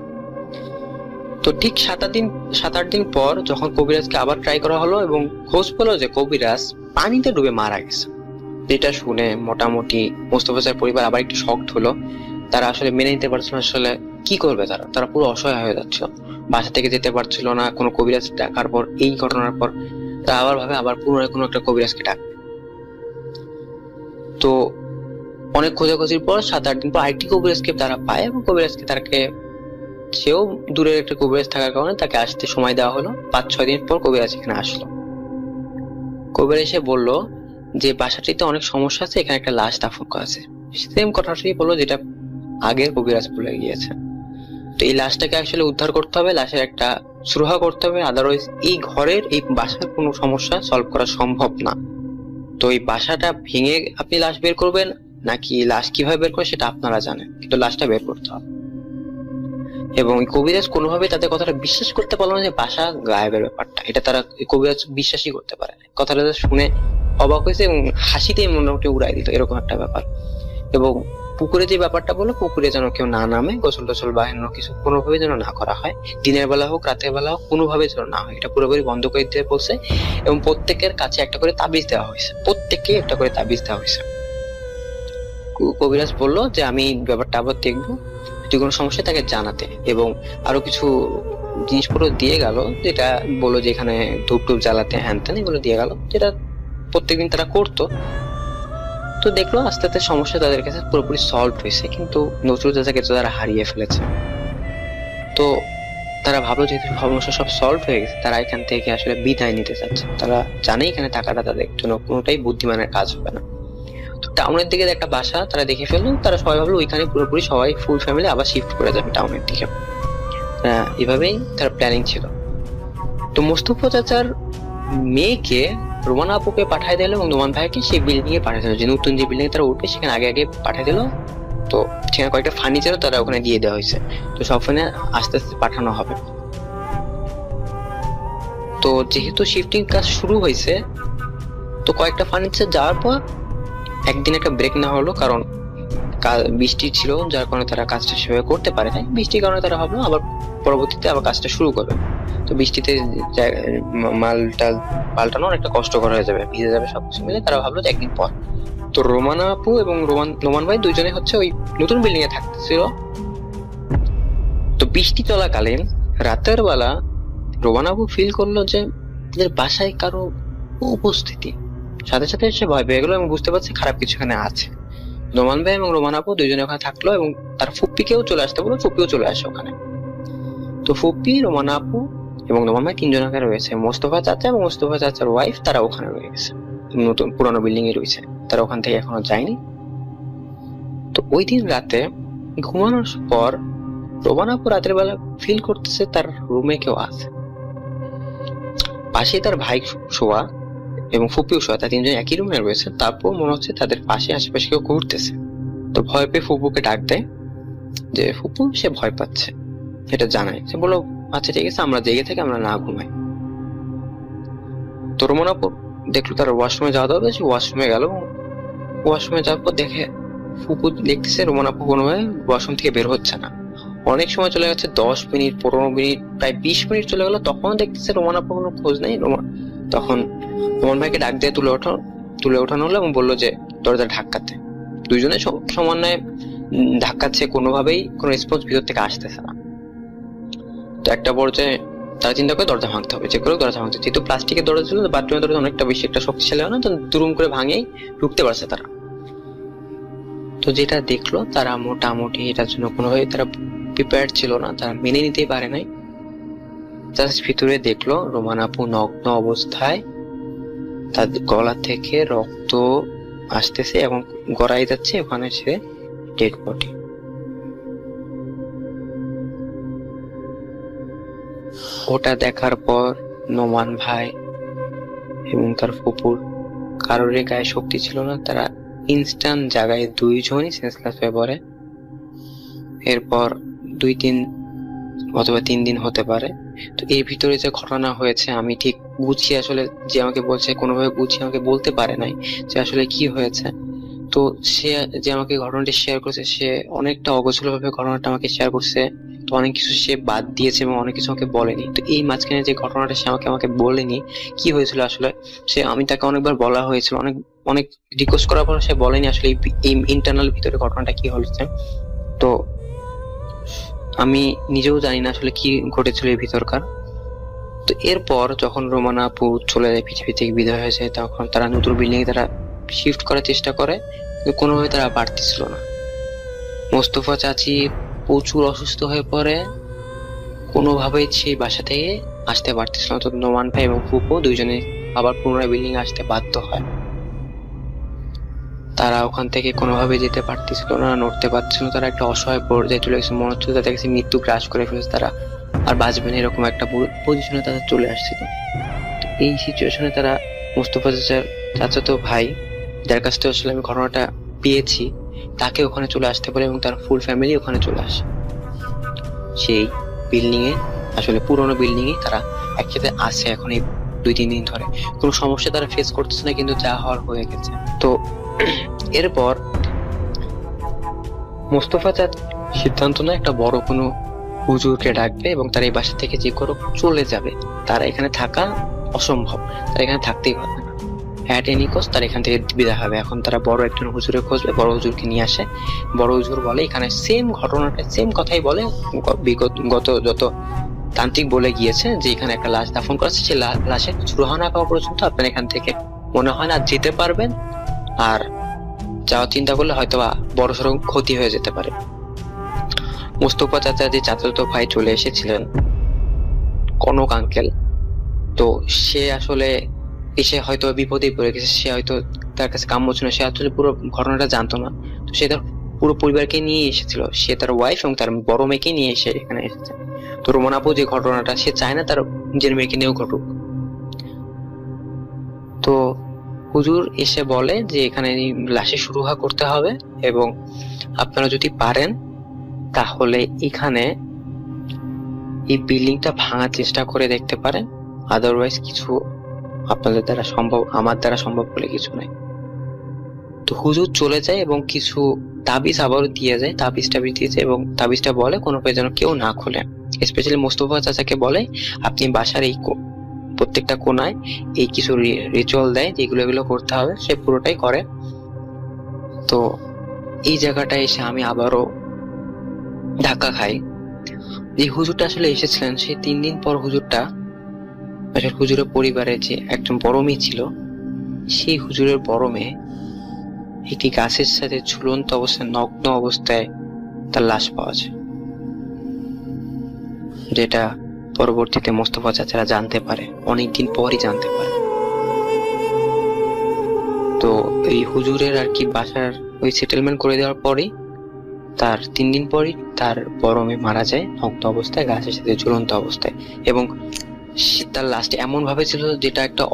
তো ঠিক 7-8 দিন পর যখন কবিরাজকে আবার ট্রাই করা হলো এবং খোঁজ পেলো যে কবিরাজ পানিতে ডুবে মারা গেছে, যেটা শুনে মোটামুটি মোস্তফা স্যার পরিবার আবার একটু শকড হলো। তারা আসলে মেনে নিতে পারছিল না, আসলে কি করবে তারা পুরো অসহায় হয়ে যাচ্ছিল, বাসা থেকে যেতে পারছিল না। কোনো কবিরাজ ডাকার পর, এই ঘটনার পর তারা আবার ভাবে আবার পুনরায় কোনো একটা কবিরাজকে ডাকবে। তো অনেক খোঁজাখুঁজির পর 7-8 দিন পর আরেকটি কবিরাজকে তারা পায় এবং কবিরাজকে তাকে, সেও দূরের একটা কবিরাজ থাকার কারণে তাকে আসতে সময় দেওয়া হলো। 5-6 দিন পর কবিরাজ এখানে আসলো। কবিরাজ এসে বললো যে বাসাটিতে অনেক সমস্যা আছে, এখানে একটা লাশ দাফন করা আছে। সেম কথাটাই বললো যেটা আগের কবিরাজ বলে গিয়েছে। তো এই লাশটাকে আসলে উদ্ধার করতে হবে, লাশের একটা সুরাহা করতে হবে, আদারওয়াইজ এই ঘরের এই বাসার কোনো সমস্যা সলভ করা সম্ভব না। তো এই বাসাটা ভেঙে আপনি লাশ বের করবেন নাকি লাশ কিভাবে বের করবেন সেটা আপনারা জানেন, কিন্তু লাশটা বের করতে হবে। এবং কবিরাজ কোনোভাবে তাদের কথাটা বিশ্বাস করতে পারলো না যে বাসা গায়েবের ব্যাপারটা, এটা তারা কবিরাজ বিশ্বাসই করতে পারে না। কথাটা শুনে অবাক হয়েছে এবং হাসিতেই মোটামুটি উড়াই দিত, এরকম একটা ব্যাপার। এবং পুকুরে যে ব্যাপারটা বললো, পুকুরে যেন কেউ না নামে, গোসল টোসল বা অন্য কিছু কোনোভাবে যেন না করা হয়, দিনের বেলা হোক রাতের বেলা হোক কোনোভাবে যেন না হয়, এটা পুরোপুরি বন্ধ করে দিতে বলছে। এবং প্রত্যেকের কাছে একটা করে তাবিজ দেওয়া হয়েছে, প্রত্যেককে একটা করে তাবিজ দেওয়া হয়েছে। কবিরাজ বললো যে আমি ব্যাপারটা আবার দেখবো, যদি কোনো সমস্যা তাকে জানাতে। এবং আরো কিছু জিনিসপত্র দিয়ে গেল, যেটা বললো যে এখানে ধূপ টুপ জ্বালাতে, হ্যান ত্যান এগুলো দিয়ে গেল, যেটা প্রত্যেকদিন তারা করতো। তো দেখলো আস্তে আস্তে সমস্যা তাদের কাছে পুরোপুরি সলভ হয়েছে, কিন্তু নজরুল চাচাকে তো তারা হারিয়ে ফেলেছে। তো তারা ভাবলো যেহেতু সমস্যা সব সলভ হয়ে গেছে, তারা এখান থেকে আসলে বিদায় নিতে চাচ্ছে। তারা জানে এখানে থাকাটা তাদের জন্য কোনোটাই বুদ্ধিমানের কাজ হবে না। তো টাউনের দিকে একটা বাসা তারা দেখে ফেললো, তারা সবাই ভাবলো ওইখানে পুরোপুরি সবাই ফুল ফ্যামিলি আবার শিফট করে যাবে টাউনের দিকে। এভাবেই তার প্ল্যানিং ছিল। তো মোস্তফা চাচার মেয়েকে রোমানা আপুকে পাঠায় দিল এবং নোমান ভাইকে সেই বিল্ডিং এ পাঠিয়ে দিল, যে নতুন যে বিল্ডিং তারা উঠবে সেখানে আগে আগে পাঠিয়ে দিল। তো সেখানে কয়েকটা ফার্নিচারও তারা ওখানে দিয়ে দেওয়া হয়েছে। তো সব ফোনে আস্তে আস্তে পাঠানো হবে। তো যেহেতু শিফটিং কাজ শুরু হয়েছে, তো কয়েকটা ফার্নিচার যাওয়ার পর একদিন একটা ব্রেক নেওয়া হলো, কারণ বৃষ্টি ছিল যার কারণে তারা কাজটা সেভাবে করতে পারে নাই। বৃষ্টির কারণে তারা ভাবলো আবার পরবর্তীতে আবার কাজটা শুরু করবে। তো বৃষ্টিতে মালটা পাল্টানো অনেকটা কষ্টকর হয়ে যাবে, ভিজে যাবে সবকিছু মিলে। তারা ভাবলো যে একদিন পর। তো রোমানা আপু এবং নোমান ভাই দুইজনে হচ্ছে ওই নতুন বিল্ডিং এ থাকতেছিল। তো বৃষ্টি চলাকালীন রাতের বেলা রোমানা আপু ফিল করলো যে বাসায় কারো উপস্থিতি, সাথে সাথে সে ভয় পেয়ে গেলো এবং বুঝতে পারছে খারাপ কিছু এখানে আছে। নোমান ভাই এবং রোমান আপু দুইজনে ওখানে থাকলো এবং তার ফুপ্পিকেও চলে আসতে বললো, ফুপ্পিও চলে আসে ওখানে। তো ফুপ্পি, রোমান আপু এবং নোমান ভাই 3 জন ওখানে রয়েছে। মোস্তফা চাচা এবং মোস্তফা চাচার ওয়াইফ তারা ওখানে রয়ে গেছে, নতুন পুরানো বিল্ডিং এ রয়েছে, তারা ওখান থেকে এখনো যায়নি। তো ওই দিন রাতে ঘুমানোর পর রোমান আপু রাতের বেলা ফিল করতেছে তার রুমে কেউ আছে, পাশে তার ভাই শোয়া এবং ফুপিও শোয়া, তার 3 জন একই রুমে রয়েছে। তারপর মনে হচ্ছে তাদের পাশে আশেপাশে কেউ ঘুরতেছে। তো ভয় পেয়ে ফুপুকে ডাক দেয় যে ফুপু সে ভয় পাচ্ছে, এটা জানায়। সে বললো আচ্ছা ঠিক আছে, আমরা জেগে থাকি, আমরা না ঘুমাই। তো রোমান আপু দেখলো তার ওয়াশরুমে যাওয়া দরকার, সে ওয়াশরুমে গেল। ওয়াশরুমে যাওয়ার পর দেখে ফুপু দেখতেছে রোমান আপু কোনোভাবে ওয়াশরুম থেকে বের হচ্ছে না। অনেক সময় চলে গেছে, 10 মিনিট 15 মিনিট প্রায় 20 মিনিট চলে গেল, তখনও দেখতেছে রোমান আপু কোনো খোঁজ নেই। তখন রোমান ভাইকে ডাক দিয়ে তুলে ওঠানো হলো এবং বললো যে দরজা ধাক্কাতে। দুইজনে সমন্বয়ে ধাক্কাচ্ছে, কোনোভাবেই কোনো রেসপন্স ভিতর থেকে আসতেছে না। তো একটা পর্যায়ে তারা চিন্তা করে দরজা ভাঙতে হবে, যে করে দরজা ভাঙতে, যেহেতু প্লাস্টিকের দরজা ছিল, বাথরুমের দরজা অনেকটা বেশি একটা শক্তিশালী হয় না, তো দুরুম করে ভাঙেই ঢুকতে পারছে তারা। তো যেটা দেখলো তারা মোটামুটি এটার জন্য কোনোভাবে তারা প্রিপেয়ার্ড ছিল না, তারা মেনে নিতেই পারে নাই। জাস্ট ভিতরে দেখলো রোমান আপু নগ্ন অবস্থায়, তার গলা থেকে রক্ত আসতেছে এবং গড়াই যাচ্ছে, ওখানে সে ডেড বডি। ওটা দেখার পর নোমান ভাই এবং তার ফুপুর কারোর গায়ে শক্তি ছিল না, তারা ইনস্ট্যান্ট জায়গায় দুইজনই সেন্সলেস হয়ে পড়ে। এরপর 2-3 অথবা 3 দিন হতে পারে। তো এর ভিতরে যে ঘটনা হয়েছে আমি ঠিক গুছিয়ে, আসলে যে আমাকে বলছে কোনোভাবে গুছিয়ে আমাকে বলতে পারে নাই যে আসলে কি হয়েছে। তো সে যে আমাকে ঘটনাটি শেয়ার করেছে, সে অনেকটা অগোছালো ভাবে ঘটনাটা আমাকে শেয়ার করছে। তো অনেক কিছু সে বাদ দিয়েছে এবং অনেক কিছু আমাকে বলেনি। তো এই মাঝখানে যে ঘটনাটা সে আমাকে বলেনি কি হয়েছিল আসলে, আমি তাকে অনেকবার বলা হয়েছিল, অনেক অনেক রিকোয়েস্ট করার পর সে বলেনি আসলে এই ইন্টারনাল ভিতরে ঘটনাটা কি হয়েছে। তো আমি নিজেও জানি না আসলে কি ঘটেছিল এই ভিতরকার। তো এরপর যখন রোমানা আপু চলে যায়, পৃথিবী থেকে বিদায় হয়ে যায়, তখন তারা নতুন বিল্ডিং এ তারা শিফট করার চেষ্টা করে, কিন্তু কোনোভাবে তারা পারতেছিল না। মোস্তফা চাচি প্রচুর অসুস্থ হয়ে পড়ে, কোনোভাবেই সেই বাসা থেকে আসতে পারতেছিল না। তো নোমান ভাই এবং ফুপু দুইজনে আবার পুনরায় বিল্ডিং এ আসতে বাধ্য হয়। তারা ওখান থেকে কোনোভাবে যেতে পারতেছিল না, নড়তে পারছিল না, তারা একটা অসহায় পর্যায়ে চলে গেছে, মনে হচ্ছে তাদের কাছে মৃত্যু গ্রাস করে ফেলেছে, তারা আর বাঁচবে না, এরকম একটা পজিশনে তারা চলে আসছিল। তো এই সিচুয়েশনে তারা মোস্তফা চাচাতো ভাই, যার কাছ থেকে আসলে আমি ঘটনাটা পেয়েছি, তাকে ওখানে চলে আসতে পারে এবং তার ফুল ফ্যামিলি ওখানে চলে আসে। সেই বিল্ডিং এ, আসলে পুরোনো বিল্ডিং এ তারা একসাথে আছে এখন এই 2-3 দিন ধরে। কোনো সমস্যা তারা ফেস করতেছে না, কিন্তু যা হওয়ার হয়ে গেছে। তো এরপর মোস্তফা সিদ্ধান্ত নেয় একটা বড় কোনো হুজুরকে ডাকবে এবং তারা এই বাসা থেকে যে করে চলে যাবে, তারা এখানে থাকা অসম্ভব, তারা এখানে থাকতেই পারবে না, অ্যাট এনি কস্ট তারা এখান থেকে বিদায় হবে। এখন তারা বড় একজন হুজুরের খুঁজবে, বড় হুজুরকে নিয়ে আসে। বড় হুজুর বলে এখানে সেম ঘটনাটা, সেম কথাই বলে গত যত তান্ত্রিক বলে গিয়েছে, যে এখানে একটা লাশ দাফন করা আছে, সেই লাশের সুরাহা না পাওয়া পর্যন্ত আপনার এখান থেকে মনে হয় না যেতে পারবেন, আর যাওয়ার চিন্তা করলে হয়তো বড়সড় ক্ষতি হয়ে যেতে পারে। মোস্তফা চাচা যে চাচাতো ভাই চলে এসেছিলেন, কনক আঙ্কেল, তো সে আসলে এসে হয়তো বিপদে পড়ে গেছে, সে হয়তো তার কাছে কাম্য ছিল, সে আসলে পুরো ঘটনাটা জানতো না। তো সে তার পুরো পরিবারকে নিয়ে এসেছিল, সে তার ওয়াইফ এবং তার বড় মেয়েকে নিয়ে এসে এখানে এসেছে। তো রোমান আপু যে ঘটনাটা, সে চায় না তার নিজের মেয়েকে নিয়েও ঘটুক। তো হুজুর এসে বলে যে এখানে লাশে সুরাহা করতে হবে এবং আপনারা যদি পারেন তাহলে এখানে এই বিল্ডিংটা ভাঙার চেষ্টা করে দেখতে পারেন, আদারওয়াইজ কিছু আপনাদের দ্বারা সম্ভব, আমার দ্বারা সম্ভব বলে কিছু নাই। তো হুজুর চলে যায় এবং কিছু তাবিজ আবারও দিয়ে যায়, তাবিজ দিয়েছে এবং তাবিজটা বলে কোনো যেন কেউ না খোলে। স্পেশালি মোস্তফা চাচাকে বলে আপনি বাসার এই প্রত্যেকটা কোনায় এই কিছু রিচুয়াল দেয়, যেগুলো এগুলো করতে হবে, সে পুরোটাই করে। তো এই জায়গাটায় এসে আমি আবারও ধাক্কা খাই। যে হুজুরটা আসলে এসেছিলেন, সেই 3 দিন পর হুজুরটা আসলে হুজুরের পরিবারে যে একজন বড় মেয়ে ছিল, সেই হুজুরের বড় মেয়ে একটি গাছের সাথে ঝুলন্ত অবস্থায়, নগ্ন অবস্থায় তার লাশ পাওয়া যায়, যেটা পরবর্তীতে মোস্তফা চাচারা জানতে পারে, অনেকদিন পরই জানতে পারে। তো এই হুজুরের আর কি বাসার ওই সেটেলমেন্ট করে দেওয়ার পরেই, তার 3 দিন পরই তার বড় মেয়ে মারা যায় নগ্ন অবস্থায়, গাছের সাথে ঝুলন্ত অবস্থায়। এবং তার লাস্টে এমন ভাবে ছিল যেটা একটা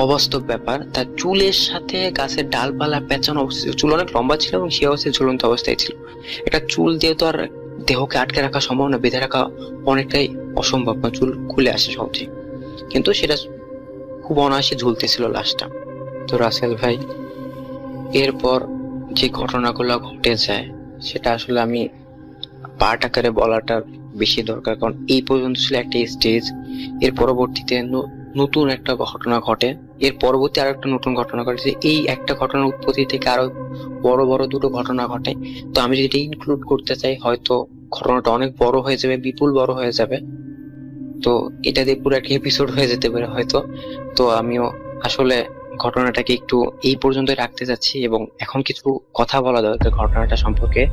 অবাস্তব ব্যাপার, তার চুলের সাথে গাছের ডালপালা পেঁচানো অবস্থা, চুল অনেক লম্বা ছিল এবং সে অবস্থায় ঝুলন্ত অবস্থায় ছিল। এটা চুল দিয়ে তো আর দেহকে আটকে রাখা সম্ভব না, বেঁধে রাখা অনেকটাই অসম্ভব না, চুল খুলে আসে সহজে, কিন্তু সেটা খুব অনায়াসে ঝুলতেছিল লাশটা। তো রাসেল ভাই, এরপর যে ঘটনাগুলো ঘটে যায় সেটা আসলে আমি পার্ট আকারে বলাটা বেশি দরকার, কারণ এই পর্যন্ত ছিল একটা স্টেজ। এর পরবর্তীতে নতুন একটা ঘটনা ঘটে, এর পরবর্তী আরো একটা নতুন ঘটনা ঘটেছে। এই একটা ঘটনার উৎপত্তি থেকে আরো বড় বড় দুটো ঘটনা ঘটে। তো আমি যদি ইনক্লুড করতে চাই হয়তো ঘটনাটা অনেক বড় হয়ে যাবে, বিপুল বড় হয়ে যাবে। তো এটা দিয়ে পুরো একটা এপিসোড হয়ে যেতে পারে হয়তো। তো আমিও আসলে ঘটনাটাকে একটু এই পর্যন্তই রাখতে চাচ্ছি, এবং এখন কিছু কথা বলা দরকার ঘটনাটা সম্পর্কে।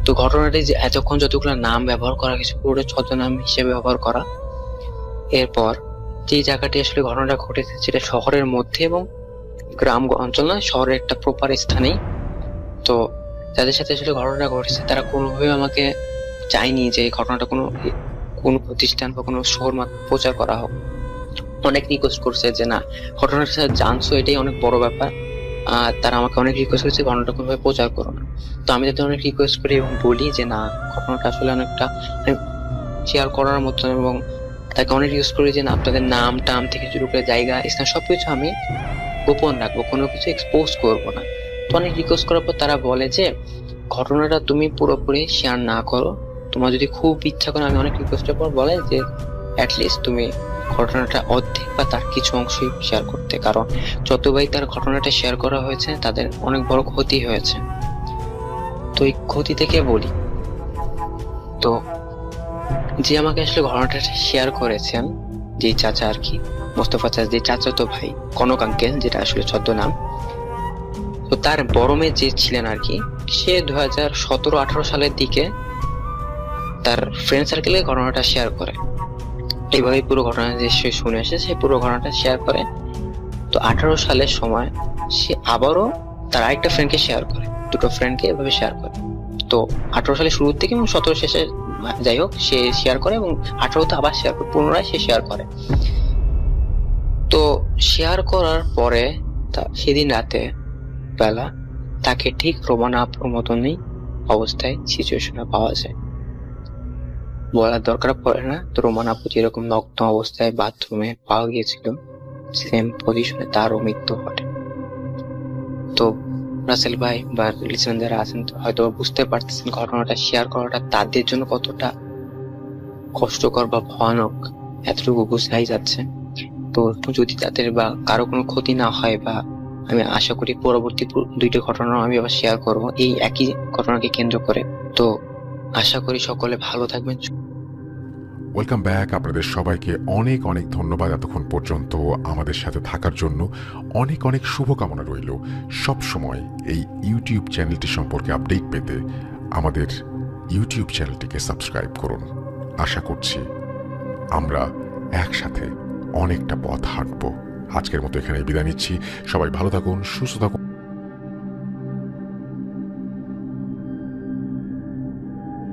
তো ঘটনাটি যে এতক্ষণ যতগুলো নাম ব্যবহার করা কিছু পুরো ছদ্মনাম হিসেবে ব্যবহার করা। এরপর যে জায়গাটি আসলে ঘটনাটা ঘটেছে সেটা শহরের মধ্যে এবং গ্রাম অঞ্চল নয়, শহরের একটা প্রপার স্থানেই। তো যাদের সাথে আসলে ঘটনাটা ঘটেছে তারা কোনোভাবে আমাকে চায়নি যে এই ঘটনাটা কোনো প্রতিষ্ঠান বা কোনো শহর প্রচার করা হোক। অনেক রিকোয়েস্ট করছে যে না, ঘটনাটা জানছো এটাই অনেক বড় ব্যাপার। তারা আমাকে অনেক রিকোয়েস্ট করেছে ঘটনাটা কোনোভাবে প্রচার করো না। তো আমি তাদের অনেক রিকোয়েস্ট করি এবং বলি যে না, ঘটনাটা আসলে অনেকটা শেয়ার করার মতো, এবং তাকে অনেক রিকোয়েস্ট করি যে না, আপনাদের নাম টাম থেকে শুরু করে জায়গা স্থান সবকিছু আমি গোপন রাখবো, কোনো কিছু এক্সপোজ করবো না। তো অনেক রিকোয়েস্ট করার পর তারা বলে যে ঘটনাটা তুমি পুরোপুরি শেয়ার না করো, তোমার যদি খুব ইচ্ছা করে। আমি অনেক রিকোয়েস্টের পর বলে যে অ্যাটলিস্ট তুমি ঘটনাটা অর্ধেক বা তার কিছু অংশই শেয়ার করতে, কারণ যতবারই তার ঘটনাটা শেয়ার করা হয়েছে তাদের অনেক বড় ক্ষতি হয়েছে। তো এই ক্ষতি থেকে বলি, তো যে আমাকে আসলে ঘটনাটা শেয়ার করেছেন, যে চাচা আর কি, মোস্তফা চাচা, যে চাচাতো ভাই কনক আঙ্কেল, যেটা আসলে ছদ্মনাম। তো তার বড় মেয়ে যে ছিলেন আর কি, সে 2017-18 সালের দিকে তার ফ্রেন্ড সার্কেলে ঘটনাটা শেয়ার করে। এইভাবে পুরো ঘটনা যে সে শুনে এসে সে পুরো ঘটনাটা শেয়ার করে। তো 18 সালের সময় সে আবারও তার আরেকটা ফ্রেন্ডকে শেয়ার করে, দুটো ফ্রেন্ডকে এভাবে শেয়ার করে। তো 18 সালের শুরুর দিকে এবং 17 শেষে, যাই হোক, সে শেয়ার করে এবং 18তে আবার শেয়ার করে, পুনরায় সে শেয়ার করে। তো শেয়ার করার পরে সেদিন রাতে বেলা তাকে ঠিক রোমানা আপুর মতনই অবস্থায় সিচুয়েশনে পাওয়া যায়। বলার দরকার পড়ে না, তো রোমানা আপু যেরকম নগ্ন অবস্থায় বাথরুমে পাওয়া গিয়েছিল, সেম পজিশনে তারও মৃত্যু ঘটে। তো রাসেল ভাই বা লিসেন যারা আছেন হয়তো বুঝতে পারতেছেন ঘটনাটা শেয়ার করাটা তাদের জন্য কতটা কষ্টকর বা ভয়ানক, এতটুকু বুঝাই যাচ্ছে। তো যদি তাদের বা কারো কোনো ক্ষতি না হয়, বা আমি আশা করি পরবর্তী দুইটা ঘটনা আমি আবার শেয়ার করব এই একই ঘটনাকে কেন্দ্র করে। তো আশা করি সকলে ভালো থাকবেন। Welcome back. আপনাদের সবাইকে অনেক অনেক ধন্যবাদ এতক্ষণ পর্যন্ত আমাদের সাথে থাকার জন্য। অনেক অনেক শুভকামনা রইল। সব সময় এই ইউটিউব চ্যানেলটি সম্পর্কে আপডেট পেতে আমাদের ইউটিউব চ্যানেলটিকে সাবস্ক্রাইব করুন। আশা করছি আমরা একসাথে অনেকটা পথ হাঁটব। আজকের মতো এখানে বিদায় নিচ্ছি। সবাই ভালো থাকুন, সুস্থ থাকুন।